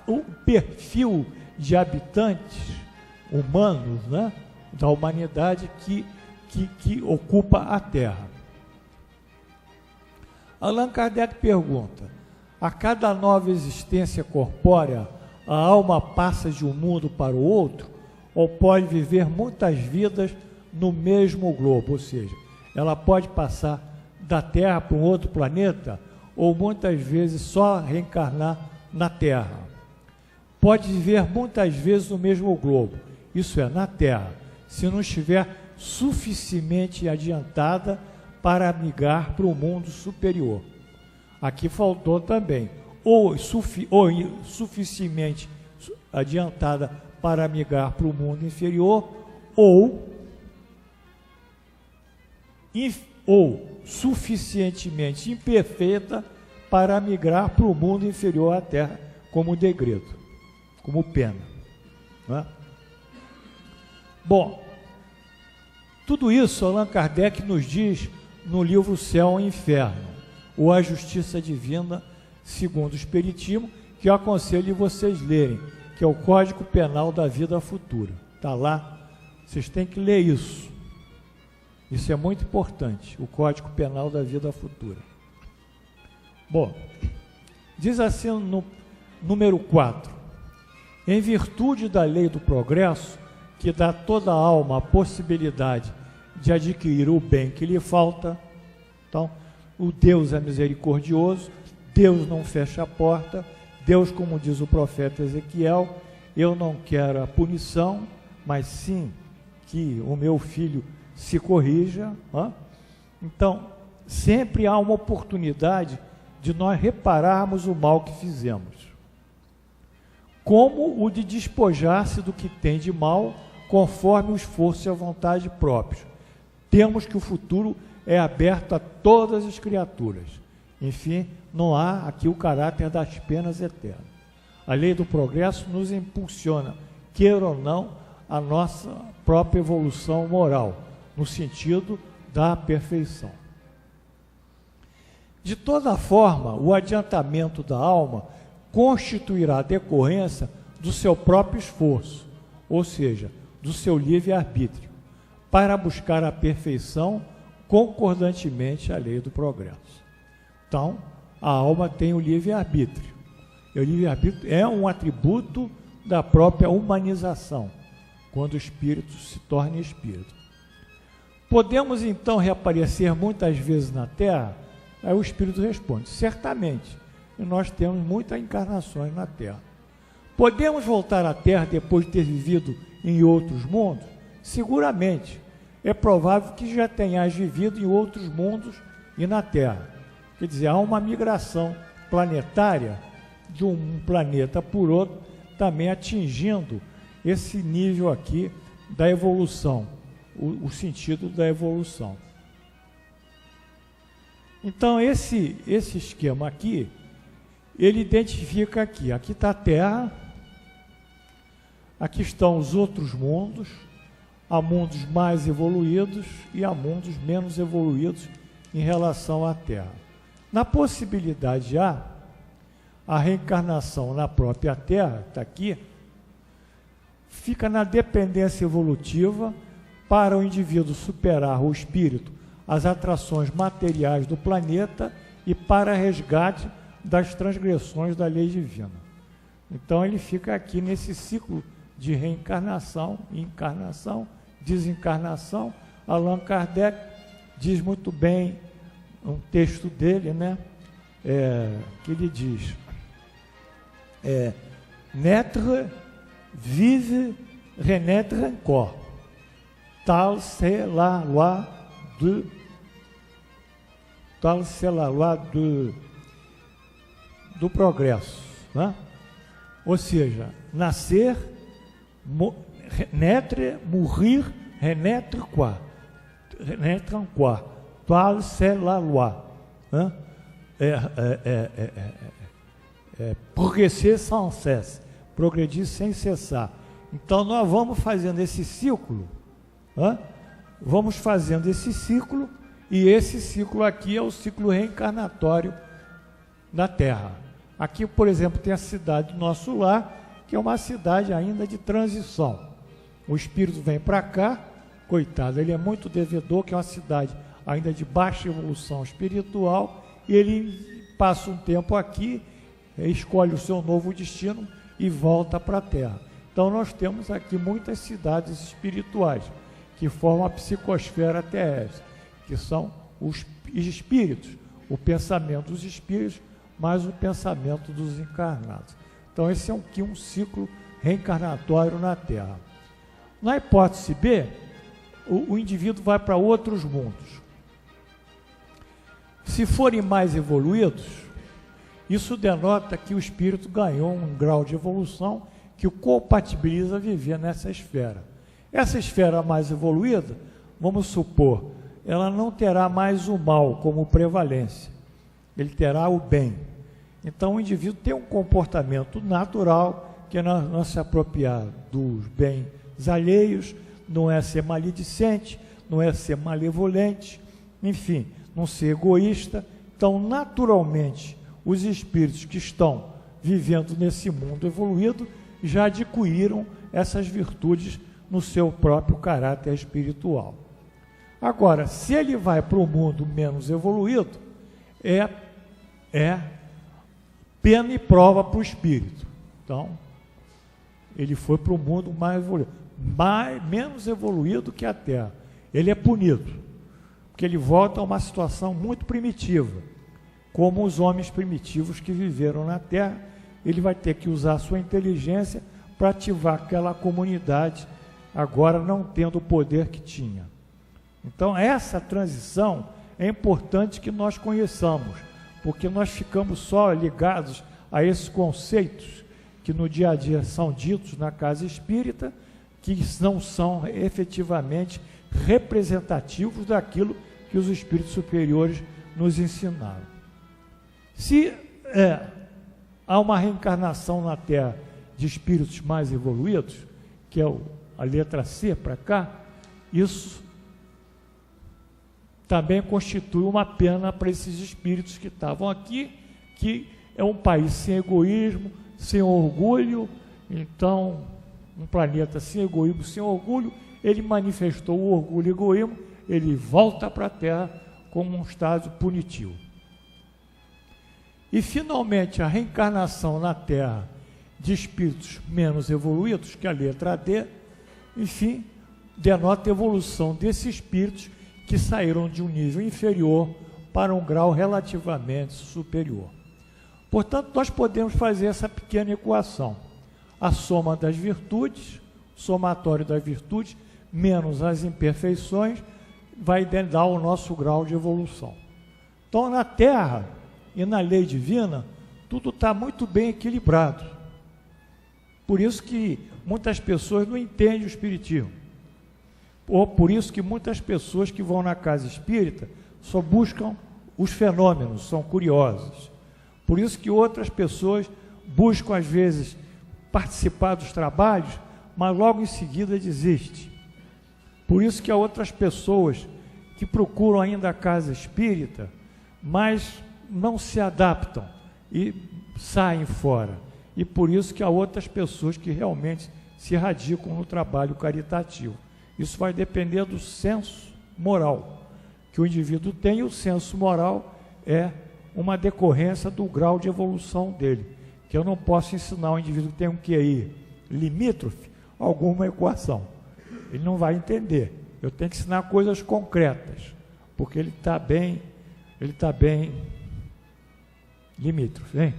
o perfil de habitantes humanos, né, da humanidade que ocupa a Terra. Allan Kardec pergunta: a cada nova existência corpórea, a alma passa de um mundo para o outro, ou pode viver muitas vidas no mesmo globo? Ou seja, ela pode passar da Terra para um outro planeta, ou muitas vezes só reencarnar na Terra. Pode viver muitas vezes no mesmo globo, isso é, na Terra, se não estiver suficientemente adiantada para migrar para o mundo superior. Aqui faltou também, ou suficientemente adiantada para migrar para o mundo inferior, ou suficientemente imperfeita para migrar para o mundo inferior à Terra, como degredo, como pena. Não é? Bom, tudo isso Allan Kardec nos diz no livro Céu e Inferno, ou A Justiça Divina segundo o Espiritismo, que eu aconselho vocês lerem, que é o Código Penal da Vida Futura. Está lá, vocês têm que ler isso. Isso é muito importante, o Código Penal da Vida Futura. Bom, diz assim no número 4, em virtude da lei do progresso, que dá a toda a alma a possibilidade de adquirir o bem que lhe falta. Então, o Deus é misericordioso, Deus não fecha a porta, Deus, como diz o profeta Ezequiel, eu não quero a punição, mas sim que o meu filho se corrija. Então, sempre há uma oportunidade de nós repararmos o mal que fizemos, como o de despojar-se do que tem de mal, conforme o esforço e a vontade próprios. Temos que o futuro é aberto a todas as criaturas. Enfim, não há aqui o caráter das penas eternas. A lei do progresso nos impulsiona, queira ou não, a nossa própria evolução moral, no sentido da perfeição. De toda forma, o adiantamento da alma constituirá a decorrência do seu próprio esforço, ou seja, do seu livre-arbítrio, para buscar a perfeição concordantemente à lei do progresso. Então, a alma tem o livre-arbítrio. E o livre-arbítrio é um atributo da própria humanização, quando o espírito se torna espírito. Podemos, então, reaparecer muitas vezes na Terra? Aí o espírito responde, certamente, e nós temos muitas encarnações na Terra. Podemos voltar à Terra depois de ter vivido em outros mundos? Seguramente. É provável que já tenhas vivido em outros mundos e na Terra. Quer dizer, há uma migração planetária de um planeta por outro, também atingindo esse nível aqui da evolução, o sentido da evolução. Então, esse esquema aqui, ele identifica aqui está a Terra, aqui estão os outros mundos, há mundos mais evoluídos e há mundos menos evoluídos em relação à Terra. Na possibilidade A, a reencarnação na própria Terra, está aqui, fica na dependência evolutiva para o indivíduo superar o espírito, as atrações materiais do planeta e para resgate das transgressões da lei divina. Então ele fica aqui nesse ciclo de reencarnação, encarnação, desencarnação. Allan Kardec diz muito bem um texto dele, né? Que ele diz: naître, vivre, renaître encore. Tal c'est la loi do progresso, né? Ou seja, nascer, naître, mourir, renaître quoi? Renaître encore. Tal c'est la loi, né? Progresser sans cesse, progredir sem cessar. Então nós vamos fazendo esse ciclo, vamos fazendo esse ciclo, e esse ciclo aqui é o ciclo reencarnatório da Terra. Aqui, por exemplo, tem a cidade do nosso lar, que é uma cidade ainda de transição. O espírito vem para cá, coitado, ele é muito devedor, que é uma cidade ainda de baixa evolução espiritual, e ele passa um tempo aqui, escolhe o seu novo destino e volta para a Terra. Então nós temos aqui muitas cidades espirituais que formam a psicosfera terrestre, que são os espíritos, o pensamento dos espíritos, mais o pensamento dos encarnados. Então esse é aqui um ciclo reencarnatório na Terra. Na hipótese B, o indivíduo vai para outros mundos. Se forem mais evoluídos, isso denota que o espírito ganhou um grau de evolução que o compatibiliza a viver nessa esfera. Essa esfera mais evoluída, vamos supor, ela não terá mais o mal como prevalência, ele terá o bem. Então o indivíduo tem um comportamento natural, que é não se apropriar dos bens alheios, não é ser maledicente, não é ser malevolente, enfim, não ser egoísta. Então, naturalmente, os espíritos que estão vivendo nesse mundo evoluído já adquiriram essas virtudes no seu próprio caráter espiritual. Agora, se ele vai para o mundo menos evoluído, é pena e prova para o espírito. Então, ele foi para o mundo mais evoluído, menos evoluído que a Terra. Ele é punido, porque ele volta a uma situação muito primitiva, como os homens primitivos que viveram na Terra. Ele vai ter que usar a sua inteligência para ativar aquela comunidade, agora não tendo o poder que tinha. Então, essa transição é importante que nós conheçamos, porque nós ficamos só ligados a esses conceitos que no dia a dia são ditos na casa espírita, que não são efetivamente representativos daquilo que os espíritos superiores nos ensinaram. Se há uma reencarnação na Terra de espíritos mais evoluídos, que é a letra C para cá, isso também constitui uma pena para esses espíritos que estavam aqui, que é um país sem egoísmo, sem orgulho. Então, um planeta sem egoísmo, sem orgulho, ele manifestou o orgulho e o egoísmo, ele volta para a Terra como um estado punitivo. E, finalmente, a reencarnação na Terra de espíritos menos evoluídos, que é a letra D, enfim, denota a evolução desses espíritos que saíram de um nível inferior para um grau relativamente superior. Portanto, nós podemos fazer essa pequena equação. A soma das virtudes, somatório das virtudes, menos as imperfeições, vai dar o nosso grau de evolução. Então, na Terra e na lei divina, tudo está muito bem equilibrado. Por isso que muitas pessoas não entendem o espiritismo. Ou por isso que muitas pessoas que vão na casa espírita só buscam os fenômenos, são curiosas. Por isso que outras pessoas buscam, às vezes, participar dos trabalhos, mas logo em seguida desistem. Por isso que há outras pessoas que procuram ainda a casa espírita, mas não se adaptam e saem fora. E por isso que há outras pessoas que realmente se radicam no trabalho caritativo. Isso vai depender do senso moral que o indivíduo tem, e o senso moral é uma decorrência do grau de evolução dele, que eu não posso ensinar ao indivíduo que tem um QI limítrofe alguma equação, ele não vai entender. Eu tenho que ensinar coisas concretas, porque ele está bem limítrofe, hein?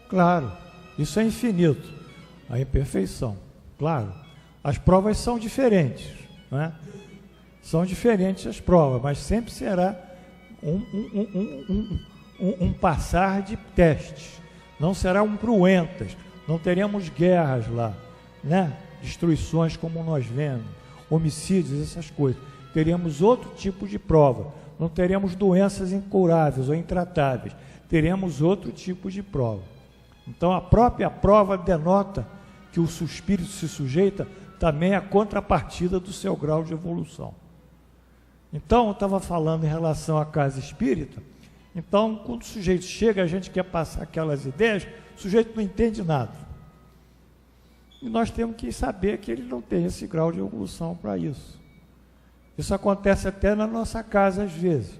Claro, isso é infinito, a imperfeição, claro. As provas são diferentes, né? São diferentes as provas, mas sempre será um passar de testes, não serão cruentas, não teremos guerras lá, né? Destruições como nós vemos, homicídios, essas coisas. Teremos outro tipo de prova, não teremos doenças incuráveis ou intratáveis, teremos outro tipo de prova. Então, a própria prova denota que o espírito se sujeita também à contrapartida do seu grau de evolução. Então, eu estava falando em relação à casa espírita. Então, quando o sujeito chega, a gente quer passar aquelas ideias, o sujeito não entende nada. E nós temos que saber que ele não tem esse grau de evolução para isso. Isso acontece até na nossa casa, às vezes,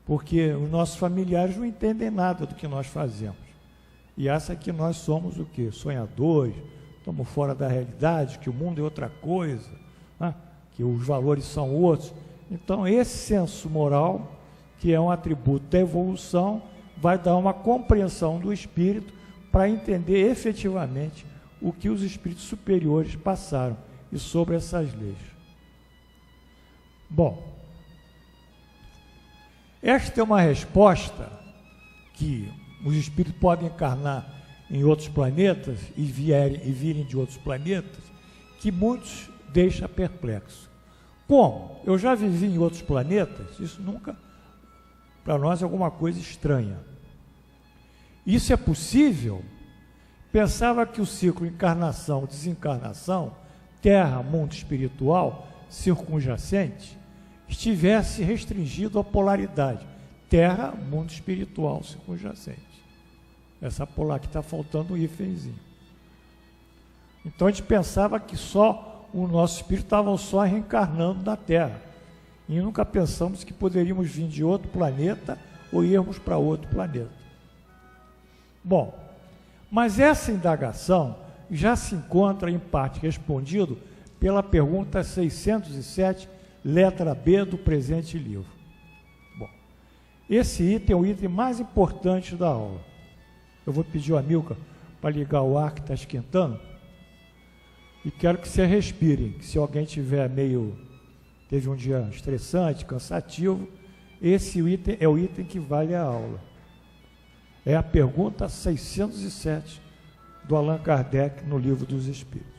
porque os nossos familiares não entendem nada do que nós fazemos. E acha que nós somos o quê? Sonhadores, estamos fora da realidade, que o mundo é outra coisa, né? Que os valores são outros. Então, esse senso moral, que é um atributo da evolução, vai dar uma compreensão do espírito para entender efetivamente o que os espíritos superiores passaram e sobre essas leis. Bom, Esta é uma resposta que os espíritos podem encarnar em outros planetas e virem de outros planetas, que muitos deixa perplexos. Como? Eu já vivi em outros planetas, isso nunca, para nós, é alguma coisa estranha. Isso é possível? Pensava que o ciclo encarnação, desencarnação, terra, mundo espiritual, circunjacente, estivesse restringido à polaridade. Terra, mundo espiritual, circunjacente. Essa polar que está faltando um hífenzinho. Então a gente pensava que só o nosso espírito estava só reencarnando na Terra. E nunca pensamos que poderíamos vir de outro planeta ou irmos para outro planeta. Bom, mas essa indagação já se encontra em parte respondido pela pergunta 607, letra B do presente livro. Bom, esse item é o item mais importante da aula. Eu vou pedir ao Amilcar para ligar o ar que está esquentando e quero que vocês respirem, que se alguém tiver teve um dia estressante, cansativo, esse item é o item que vale a aula. É a pergunta 607 do Allan Kardec no Livro dos Espíritos.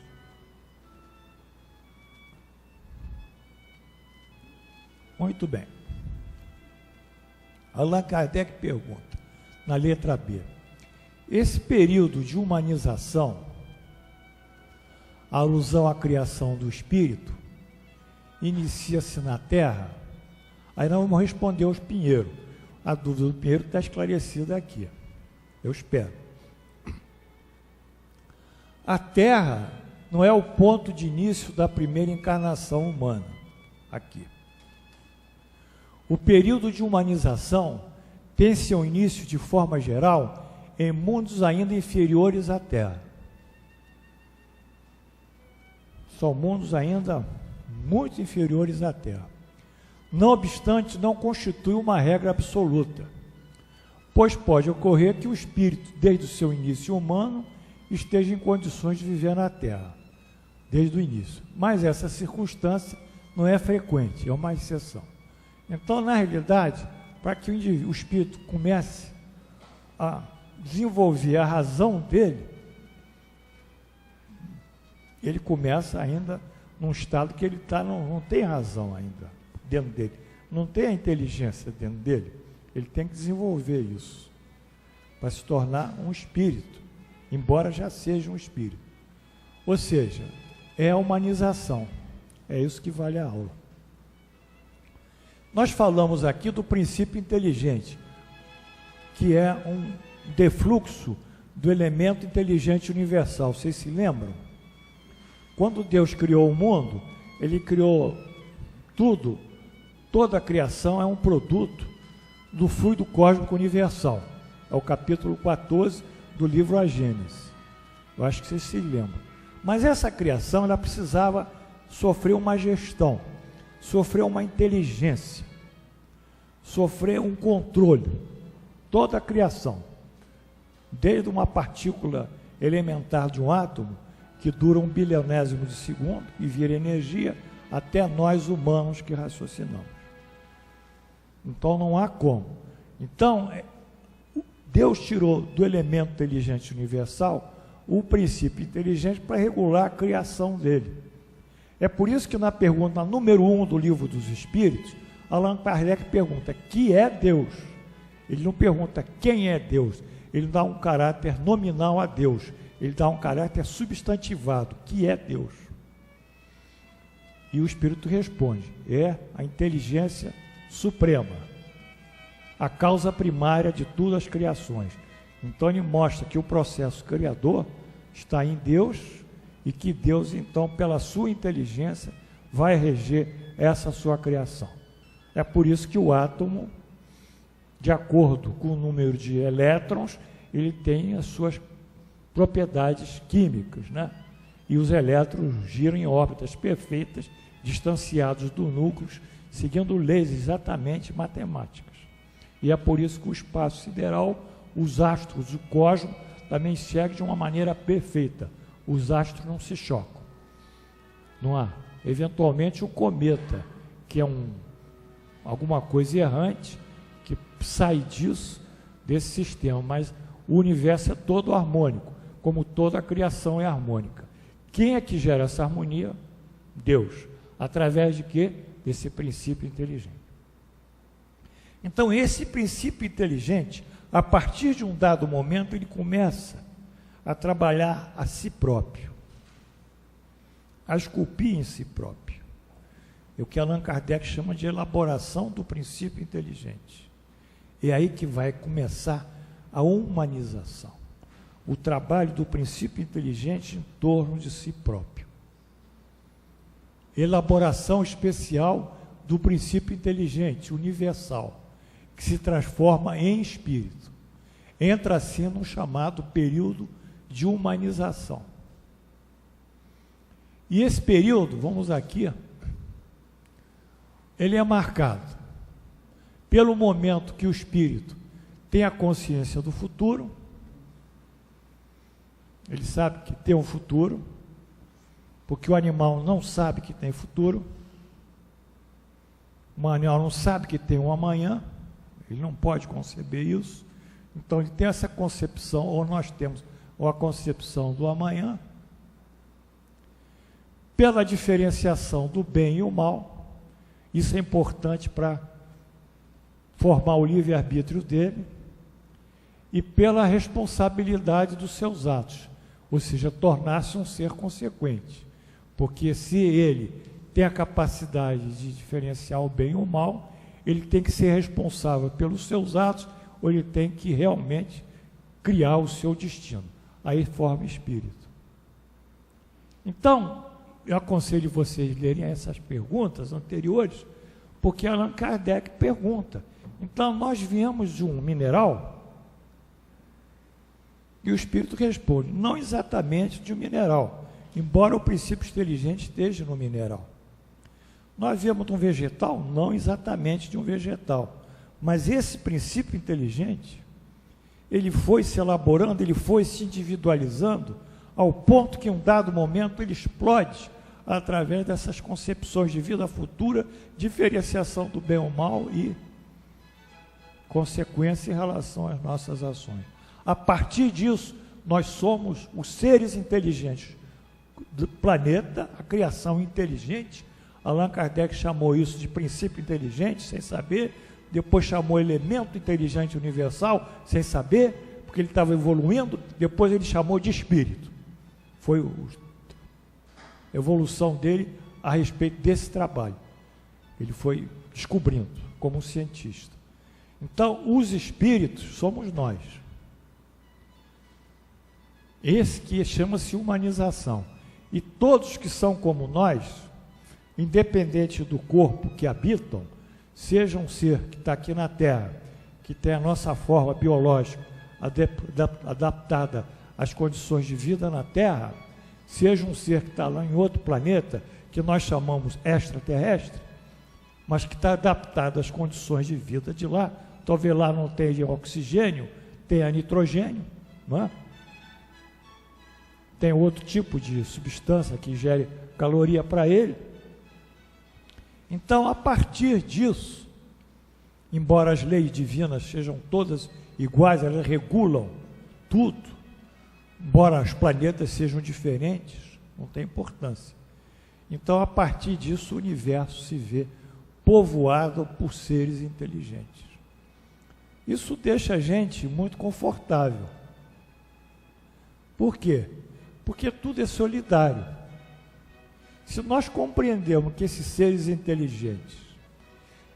Muito bem. Allan Kardec pergunta, na letra B, esse período de humanização, a alusão à criação do espírito, inicia-se na Terra? Aí nós vamos responder aos Pinheiro. A dúvida do Pinheiro está esclarecida aqui. Eu espero. A Terra não é o ponto de início da primeira encarnação humana. Aqui. O período de humanização tem seu início, de forma geral, em mundos ainda inferiores à Terra. São mundos ainda muito inferiores à Terra. Não obstante, não constitui uma regra absoluta, pois pode ocorrer que o espírito, desde o seu início humano, esteja em condições de viver na Terra, desde o início. Mas essa circunstância não é frequente, é uma exceção. Então, na realidade, para que o espírito comece a desenvolver a razão dele, ele começa ainda num estado que ele não tem razão ainda dentro dele, não tem a inteligência dentro dele, ele tem que desenvolver isso para se tornar um espírito, embora já seja um espírito. Ou seja, é a humanização, é isso que vale a aula. Nós falamos aqui do princípio inteligente, que é um defluxo do elemento inteligente universal. Vocês se lembram? Quando Deus criou o mundo, Ele criou tudo, toda a criação é um produto do fluido cósmico universal. É o capítulo 14 do livro A Gênese. Eu acho que vocês se lembram. Mas essa criação, ela precisava sofrer uma gestão, sofrer uma inteligência, sofrer um controle. Toda a criação, desde uma partícula elementar de um átomo, que dura 1 bilionésimo de segundo e vira energia, até nós humanos que raciocinamos. Então não há como. Então, Deus tirou do elemento inteligente universal o princípio inteligente para regular a criação dele. É por isso que na pergunta número 1 do Livro dos Espíritos, Allan Kardec pergunta, que é Deus? Ele não pergunta quem é Deus, ele dá um caráter nominal a Deus, ele dá um caráter substantivado, que é Deus. E o Espírito responde, é a inteligência suprema, a causa primária de todas as criações. Então ele mostra que o processo criador está em Deus e que Deus, então, pela sua inteligência, vai reger essa sua criação. É por isso que o átomo, de acordo com o número de elétrons, ele tem as suas propriedades químicas, né? E os elétrons giram em órbitas perfeitas, distanciados do núcleo, seguindo leis exatamente matemáticas. E é por isso que o espaço sideral, os astros, o cosmos, também seguem de uma maneira perfeita. Os astros não se chocam. Não há. Eventualmente o cometa, que é alguma coisa errante, sai disso, desse sistema, mas o universo é todo harmônico, como toda a criação é harmônica. Quem é que gera essa harmonia? Deus. Através de quê? Desse princípio inteligente. Então, esse princípio inteligente, a partir de um dado momento, ele começa a trabalhar a si próprio, a esculpir em si próprio. É o que Allan Kardec chama de elaboração do princípio inteligente. É aí que vai começar a humanização, o trabalho do princípio inteligente em torno de si próprio. Elaboração especial do princípio inteligente, universal, que se transforma em espírito. Entra assim no chamado período de humanização. E esse período, vamos aqui, ele é marcado pelo momento que o espírito tem a consciência do futuro, ele sabe que tem um futuro, porque o animal não sabe que tem futuro, o animal não sabe que tem um amanhã, ele não pode conceber isso, então ele tem essa concepção, ou nós temos a concepção do amanhã, pela diferenciação do bem e o mal. Isso é importante para formar o livre-arbítrio dele, e pela responsabilidade dos seus atos, ou seja, tornar-se um ser consequente, porque se ele tem a capacidade de diferenciar o bem e o mal, ele tem que ser responsável pelos seus atos, ou ele tem que realmente criar o seu destino. Aí forma espírito. Então, eu aconselho vocês lerem essas perguntas anteriores, porque Allan Kardec pergunta. Então, nós viemos de um mineral, e o espírito responde, não exatamente de um mineral, embora o princípio inteligente esteja no mineral. Nós viemos de um vegetal, não exatamente de um vegetal, mas esse princípio inteligente, ele foi se elaborando, ele foi se individualizando, ao ponto que em um dado momento ele explode através dessas concepções de vida futura, diferenciação do bem ou mal e consequência em relação às nossas ações. A partir disso, nós somos os seres inteligentes do planeta, a criação inteligente. Allan Kardec chamou isso de princípio inteligente, sem saber, depois chamou elemento inteligente universal, sem saber, porque ele estava evoluindo, depois ele chamou de espírito. Foi a evolução dele a respeito desse trabalho. Ele foi descobrindo como um cientista. Então, os espíritos somos nós. Esse que chama-se humanização. E todos que são como nós, independente do corpo que habitam, seja um ser que está aqui na Terra, que tem a nossa forma biológica adaptada às condições de vida na Terra, seja um ser que está lá em outro planeta, que nós chamamos extraterrestre, mas que está adaptado às condições de vida de lá. Talvez lá não tenha oxigênio, tenha nitrogênio, não é? Tem outro tipo de substância que gere caloria para ele. Então, a partir disso, embora as leis divinas sejam todas iguais, elas regulam tudo, embora os planetas sejam diferentes, não tem importância. Então, a partir disso, o universo se vê povoado por seres inteligentes. Isso deixa a gente muito confortável. Por quê? Porque tudo é solidário. Se nós compreendermos que esses seres inteligentes,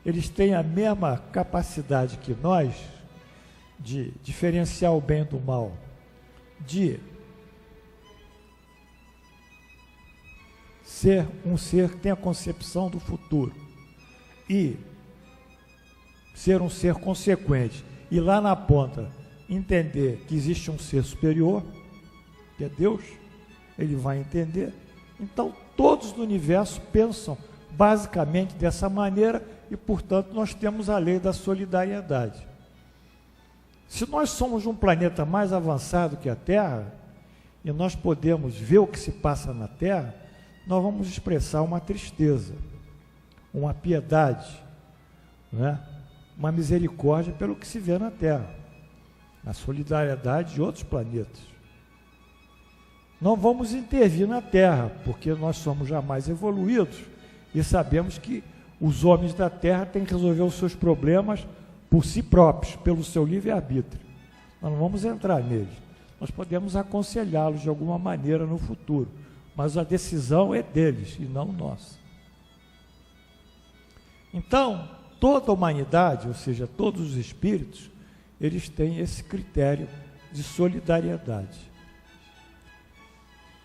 eles têm a mesma capacidade que nós, de diferenciar o bem do mal, de ser um ser que tem a concepção do futuro e ser um ser consequente, e lá na ponta entender que existe um ser superior, que é Deus, ele vai entender. Então, todos no universo pensam basicamente dessa maneira e, portanto, nós temos a lei da solidariedade. Se nós somos um planeta mais avançado que a Terra, e nós podemos ver o que se passa na Terra, nós vamos expressar uma tristeza, uma piedade, né? uma misericórdia pelo que se vê na Terra, a solidariedade de outros planetas. Não vamos intervir na Terra, porque nós somos já mais evoluídos e sabemos que os homens da Terra têm que resolver os seus problemas por si próprios, pelo seu livre-arbítrio. Nós não vamos entrar neles. Nós podemos aconselhá-los de alguma maneira no futuro, mas a decisão é deles e não nossa. Então, toda a humanidade, ou seja, todos os espíritos, eles têm esse critério de solidariedade.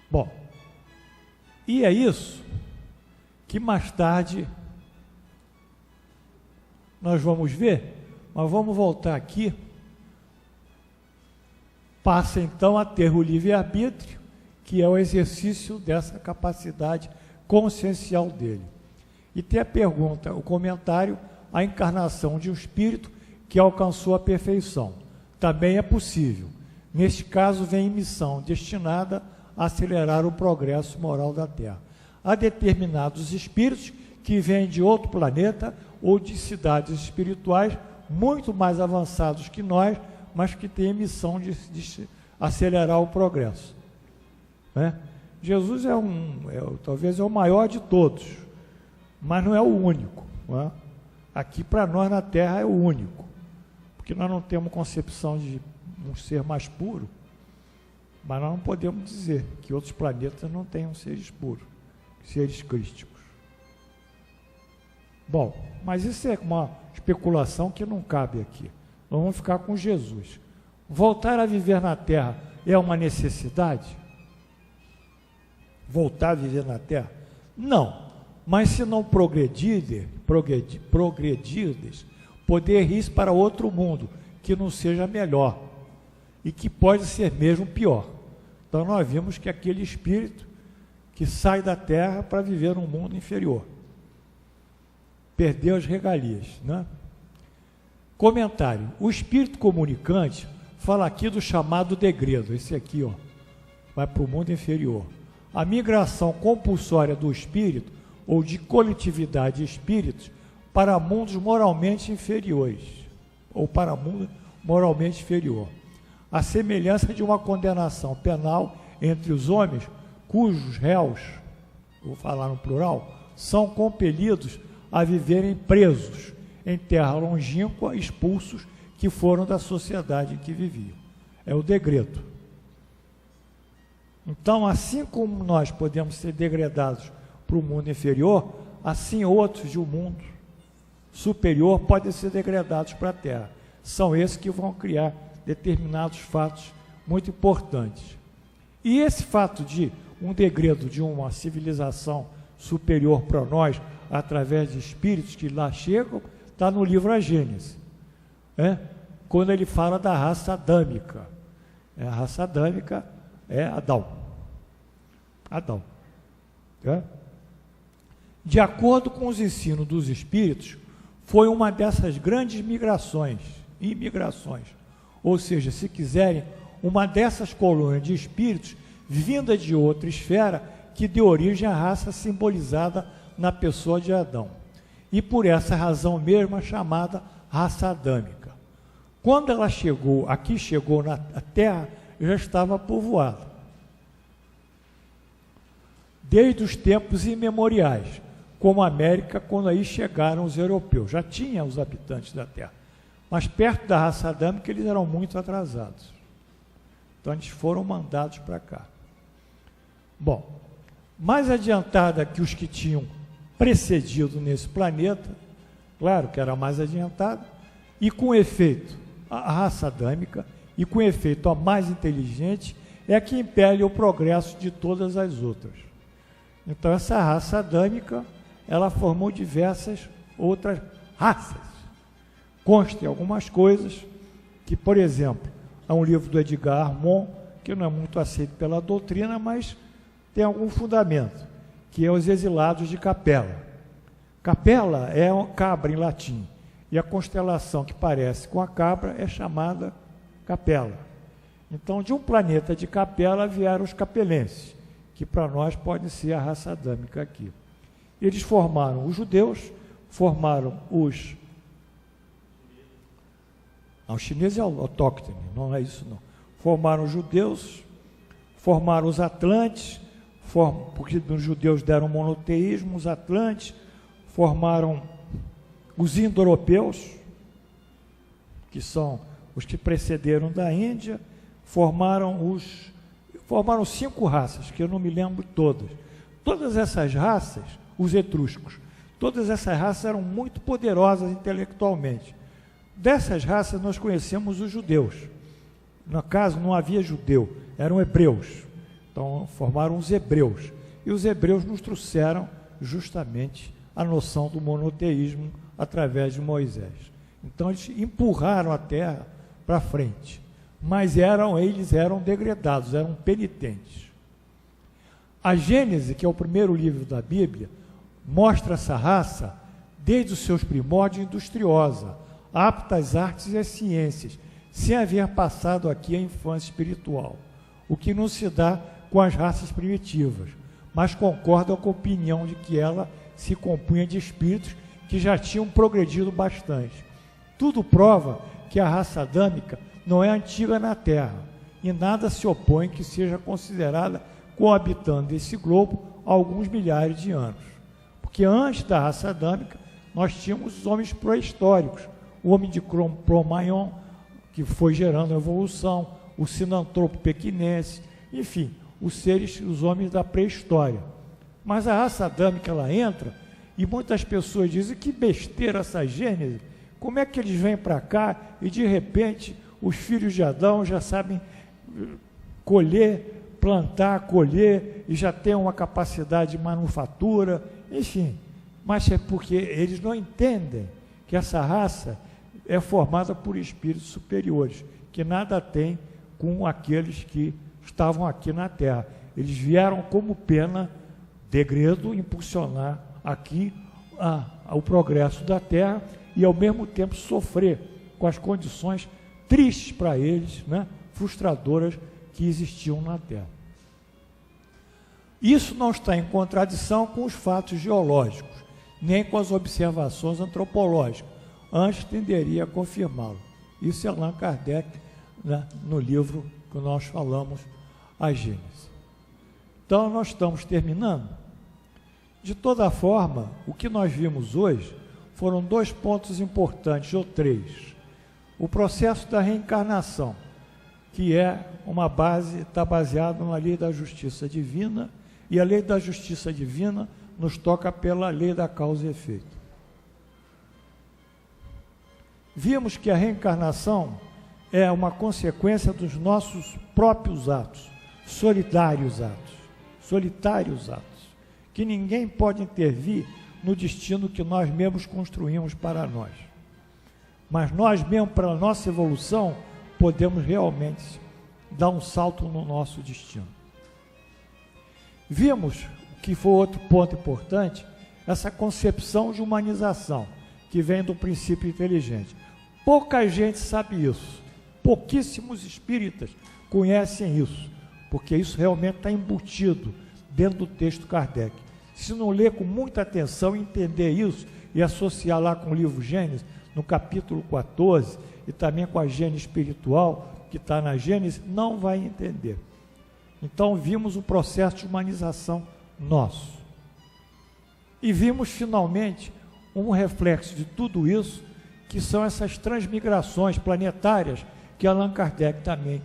Bom, e é isso que mais tarde nós vamos ver, mas vamos voltar aqui. Passa então a ter o livre-arbítrio, que é o exercício dessa capacidade consciencial dele. E tem a pergunta, o comentário, a encarnação de um espírito que alcançou a perfeição. Também é possível. Neste caso, vem em missão destinada a acelerar o progresso moral da Terra. Há determinados espíritos que vêm de outro planeta ou de cidades espirituais muito mais avançados que nós, mas que têm a missão de acelerar o progresso. Né? Jesus talvez é o maior de todos, mas não é o único. Não é? Aqui para nós na Terra é o único, porque nós não temos concepção de um ser mais puro, mas nós não podemos dizer que outros planetas não tenham seres puros, seres crísticos. Bom, mas isso é uma especulação que não cabe aqui. Nós vamos ficar com Jesus. Voltar a viver na Terra é uma necessidade? Voltar a viver na Terra? Não. Mas se não progredirdes, poder ir para outro mundo, que não seja melhor, e que pode ser mesmo pior. Então nós vimos que aquele espírito que sai da Terra para viver num mundo inferior, perdeu as regalias, né? Comentário, o espírito comunicante fala aqui do chamado degredo, esse aqui, ó, vai para o mundo inferior. A migração compulsória do espírito, ou de coletividade de espíritos, para mundos moralmente inferiores, ou para mundo moralmente inferior. A semelhança de uma condenação penal entre os homens, cujos réus, vou falar no plural, são compelidos a viverem presos em terra longínqua, expulsos, que foram da sociedade em que viviam. É o degredo. Então, assim como nós podemos ser degradados para o mundo inferior, assim outros de um mundo superior podem ser degradados para a Terra. São esses que vão criar determinados fatos muito importantes. E esse fato de um degredo de uma civilização superior para nós, através de espíritos que lá chegam, está no livro A Gênese, quando ele fala da raça adâmica. A raça adâmica é Adão. De acordo com os ensinos dos espíritos, foi uma dessas grandes imigrações, ou seja, se quiserem, uma dessas colônias de espíritos vinda de outra esfera que deu origem à raça simbolizada na pessoa de Adão. E por essa razão mesma chamada raça adâmica. Quando ela chegou na Terra, já estava povoada. Desde os tempos imemoriais, como a América, quando aí chegaram os europeus. Já tinha os habitantes da Terra. Mas perto da raça adâmica eles eram muito atrasados. Então eles foram mandados para cá. Bom, mais adiantada que os que tinham precedido nesse planeta, claro que era mais adiantada, e com efeito a raça adâmica, e com efeito a mais inteligente, é a que impele o progresso de todas as outras. Então essa raça adâmica, ela formou diversas outras raças. Consta em algumas coisas que, por exemplo, há um livro do Edgar Armond, que não é muito aceito pela doutrina, mas tem algum fundamento, que é Os Exilados de Capella. Capella é cabra em latim, e a constelação que parece com a cabra é chamada Capella. Então, de um planeta de Capella vieram os capelenses, que para nós podem ser a raça adâmica aqui. Eles formaram os judeus, formaram os Não, o chinês é autóctone, não é isso não. Formaram os judeus, formaram os atlantes, porque os judeus deram monoteísmo, os atlantes formaram os indo-europeus, que são os que precederam da Índia, formaram 5 raças, que eu não me lembro todas. Todas essas raças, os etruscos, todas essas raças eram muito poderosas intelectualmente. Dessas raças nós conhecemos os judeus. No caso, não havia judeu, eram hebreus. Então, formaram os hebreus. E os hebreus nos trouxeram justamente a noção do monoteísmo através de Moisés. Então, eles empurraram a terra para frente. Mas eles eram degradados, eram penitentes. A Gênese, que é o primeiro livro da Bíblia, mostra essa raça desde os seus primórdios industriosa, apta às artes e às ciências, sem haver passado aqui a infância espiritual, o que não se dá com as raças primitivas, mas concorda com a opinião de que ela se compunha de espíritos que já tinham progredido bastante. Tudo prova que a raça adâmica não é antiga na Terra, e nada se opõe que seja considerada coabitando esse globo há alguns milhares de anos. Porque antes da raça adâmica, nós tínhamos os homens pré-históricos, o homem de Cro-Magnon, que foi gerando a evolução, o sinantropo pequinense, enfim, os homens da pré-história. Mas a raça adâmica, ela entra, e muitas pessoas dizem que besteira essa Gênese, como é que eles vêm para cá e de repente os filhos de Adão já sabem colher, plantar, colher, e já têm uma capacidade de manufatura, enfim, mas é porque eles não entendem que essa raça é formada por espíritos superiores, que nada tem com aqueles que estavam aqui na Terra. Eles vieram como pena, degredo, impulsionar aqui o progresso da Terra e ao mesmo tempo sofrer com as condições tristes para eles, né, frustradoras que existiam na Terra. Isso não está em contradição com os fatos geológicos, nem com as observações antropológicas. Antes tenderia a confirmá-lo. Isso é Allan Kardec, né, no livro que nós falamos, A Gênese. Então, nós estamos terminando. De toda forma, o que nós vimos hoje foram 2 pontos importantes, ou 3. O processo da reencarnação, que é uma base, está baseado na lei da justiça divina, e a lei da justiça divina nos toca pela lei da causa e efeito. Vimos que a reencarnação é uma consequência dos nossos próprios atos, solitários atos, que ninguém pode intervir no destino que nós mesmos construímos para nós. Mas nós mesmos, para a nossa evolução, podemos realmente dar um salto no nosso destino. Vimos que foi outro ponto importante, essa concepção de humanização, que vem do princípio inteligente. Pouca gente sabe isso, pouquíssimos espíritas conhecem isso, porque isso realmente está embutido dentro do texto Kardec. Se não ler com muita atenção, entender isso e associar lá com o livro Gênesis, no capítulo 14, e também com a Gênese espiritual, que está na Gênese, não vai entender. Então vimos o processo de humanização nosso. E vimos finalmente um reflexo de tudo isso, que são essas transmigrações planetárias que Allan Kardec também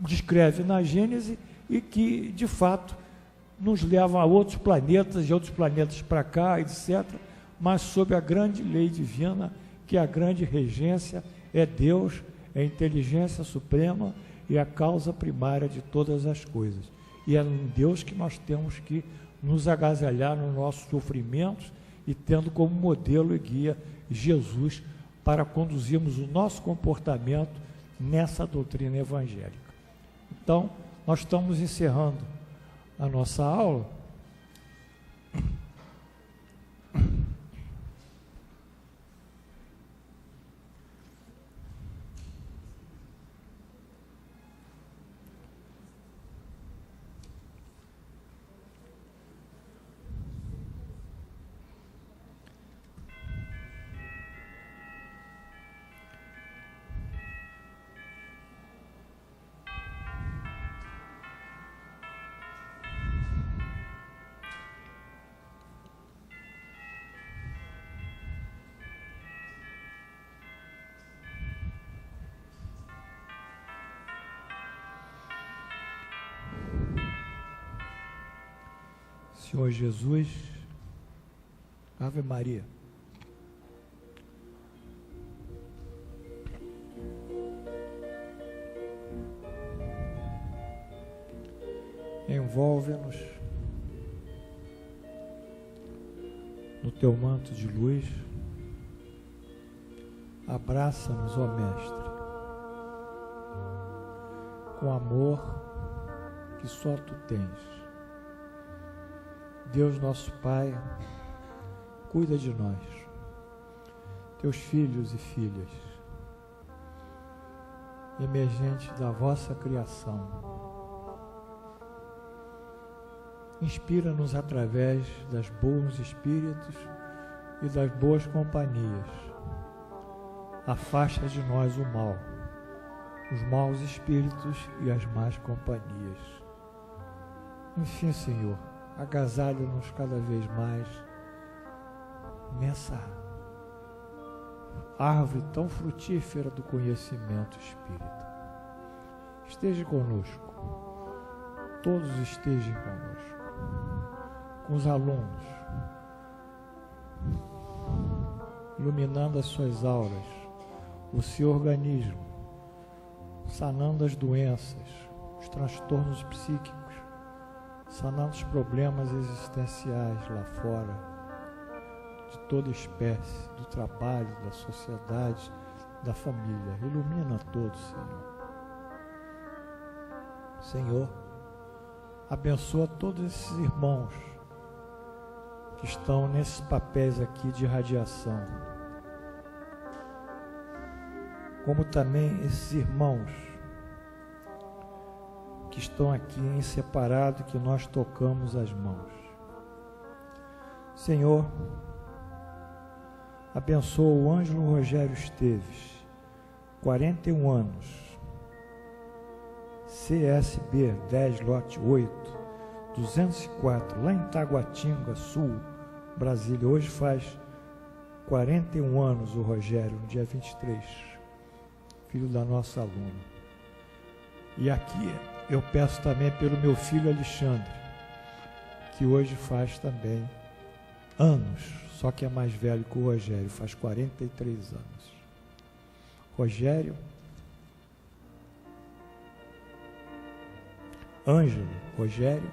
descreve na Gênese e que, de fato, nos levam a outros planetas, de outros planetas para cá, etc., mas sob a grande lei divina, que a grande regência é Deus, é a inteligência suprema e a causa primária de todas as coisas. E é em Deus que nós temos que nos agasalhar nos nossos sofrimentos e tendo como modelo e guia Jesus para conduzirmos o nosso comportamento nessa doutrina evangélica. Então, nós estamos encerrando a nossa aula. Senhor Jesus, Ave Maria. Envolve-nos no teu manto de luz, abraça-nos, ó Mestre, com amor que só tu tens. Deus nosso Pai, cuida de nós, teus filhos e filhas, emergentes da vossa criação. Inspira-nos através das bons espíritos e das boas companhias. Afasta de nós o mal, os maus espíritos e as más companhias. Enfim, Senhor, agasalha-nos cada vez mais nessa árvore tão frutífera do conhecimento espírita. Esteja conosco, todos estejam conosco, com os alunos, iluminando as suas auras, o seu organismo, sanando as doenças, os transtornos psíquicos, sanando os problemas existenciais lá fora, de toda espécie, do trabalho, da sociedade, da família. Ilumina todos, Senhor. Senhor, abençoa todos esses irmãos que estão nesses papéis aqui de radiação, como também esses irmãos que estão aqui em separado, que nós tocamos as mãos. Senhor, abençoa o Ângelo Rogério Esteves, 41 anos, CSB 10 lote 8, 204, lá em Taguatinga, Sul, Brasília. Hoje faz 41 anos o Rogério, no dia 23, filho da nossa aluna. E aqui eu peço também pelo meu filho Alexandre, que hoje faz também anos, só que é mais velho que o Rogério, faz 43 anos. Rogério, Ângelo, Rogério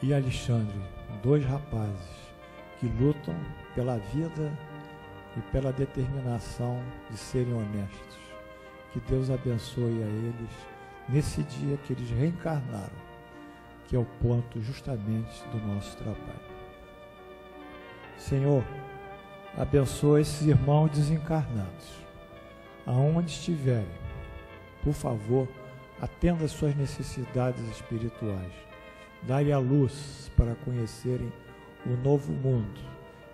e Alexandre, dois rapazes que lutam pela vida e pela determinação de serem honestos. Que Deus abençoe a eles nesse dia que eles reencarnaram, que é o ponto justamente do nosso trabalho. Senhor, abençoa esses irmãos desencarnados, aonde estiverem. Por favor, atenda às suas necessidades espirituais. Dá-lhe a luz para conhecerem o novo mundo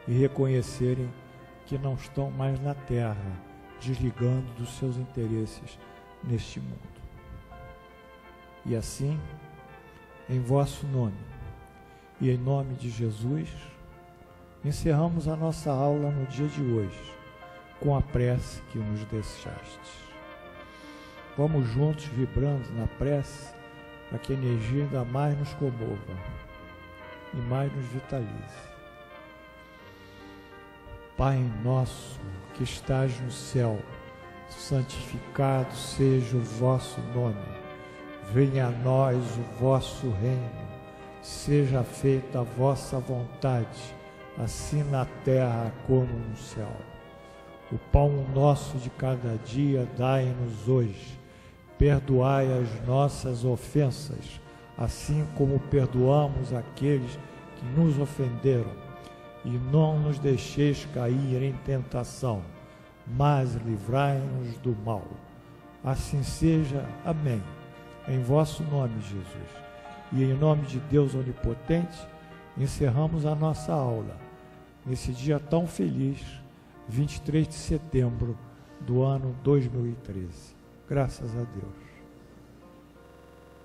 e reconhecerem que não estão mais na terra, desligando dos seus interesses neste mundo. E assim, em vosso nome e em nome de Jesus, encerramos a nossa aula no dia de hoje, com a prece que nos deixastes. Vamos juntos vibrando na prece, para que a energia ainda mais nos comova e mais nos vitalize. Pai nosso que estás no céu, santificado seja o vosso nome. Venha a nós o vosso reino. Seja feita a vossa vontade, assim na terra como no céu. O pão nosso de cada dia dai-nos hoje. Perdoai as nossas ofensas, assim como perdoamos aqueles que nos ofenderam. E não nos deixeis cair em tentação, mas livrai-nos do mal. Assim seja. Amém. Em vosso nome, Jesus. E em nome de Deus Onipotente, encerramos a nossa aula, nesse dia tão feliz, 23 de setembro do ano 2013. Graças a Deus.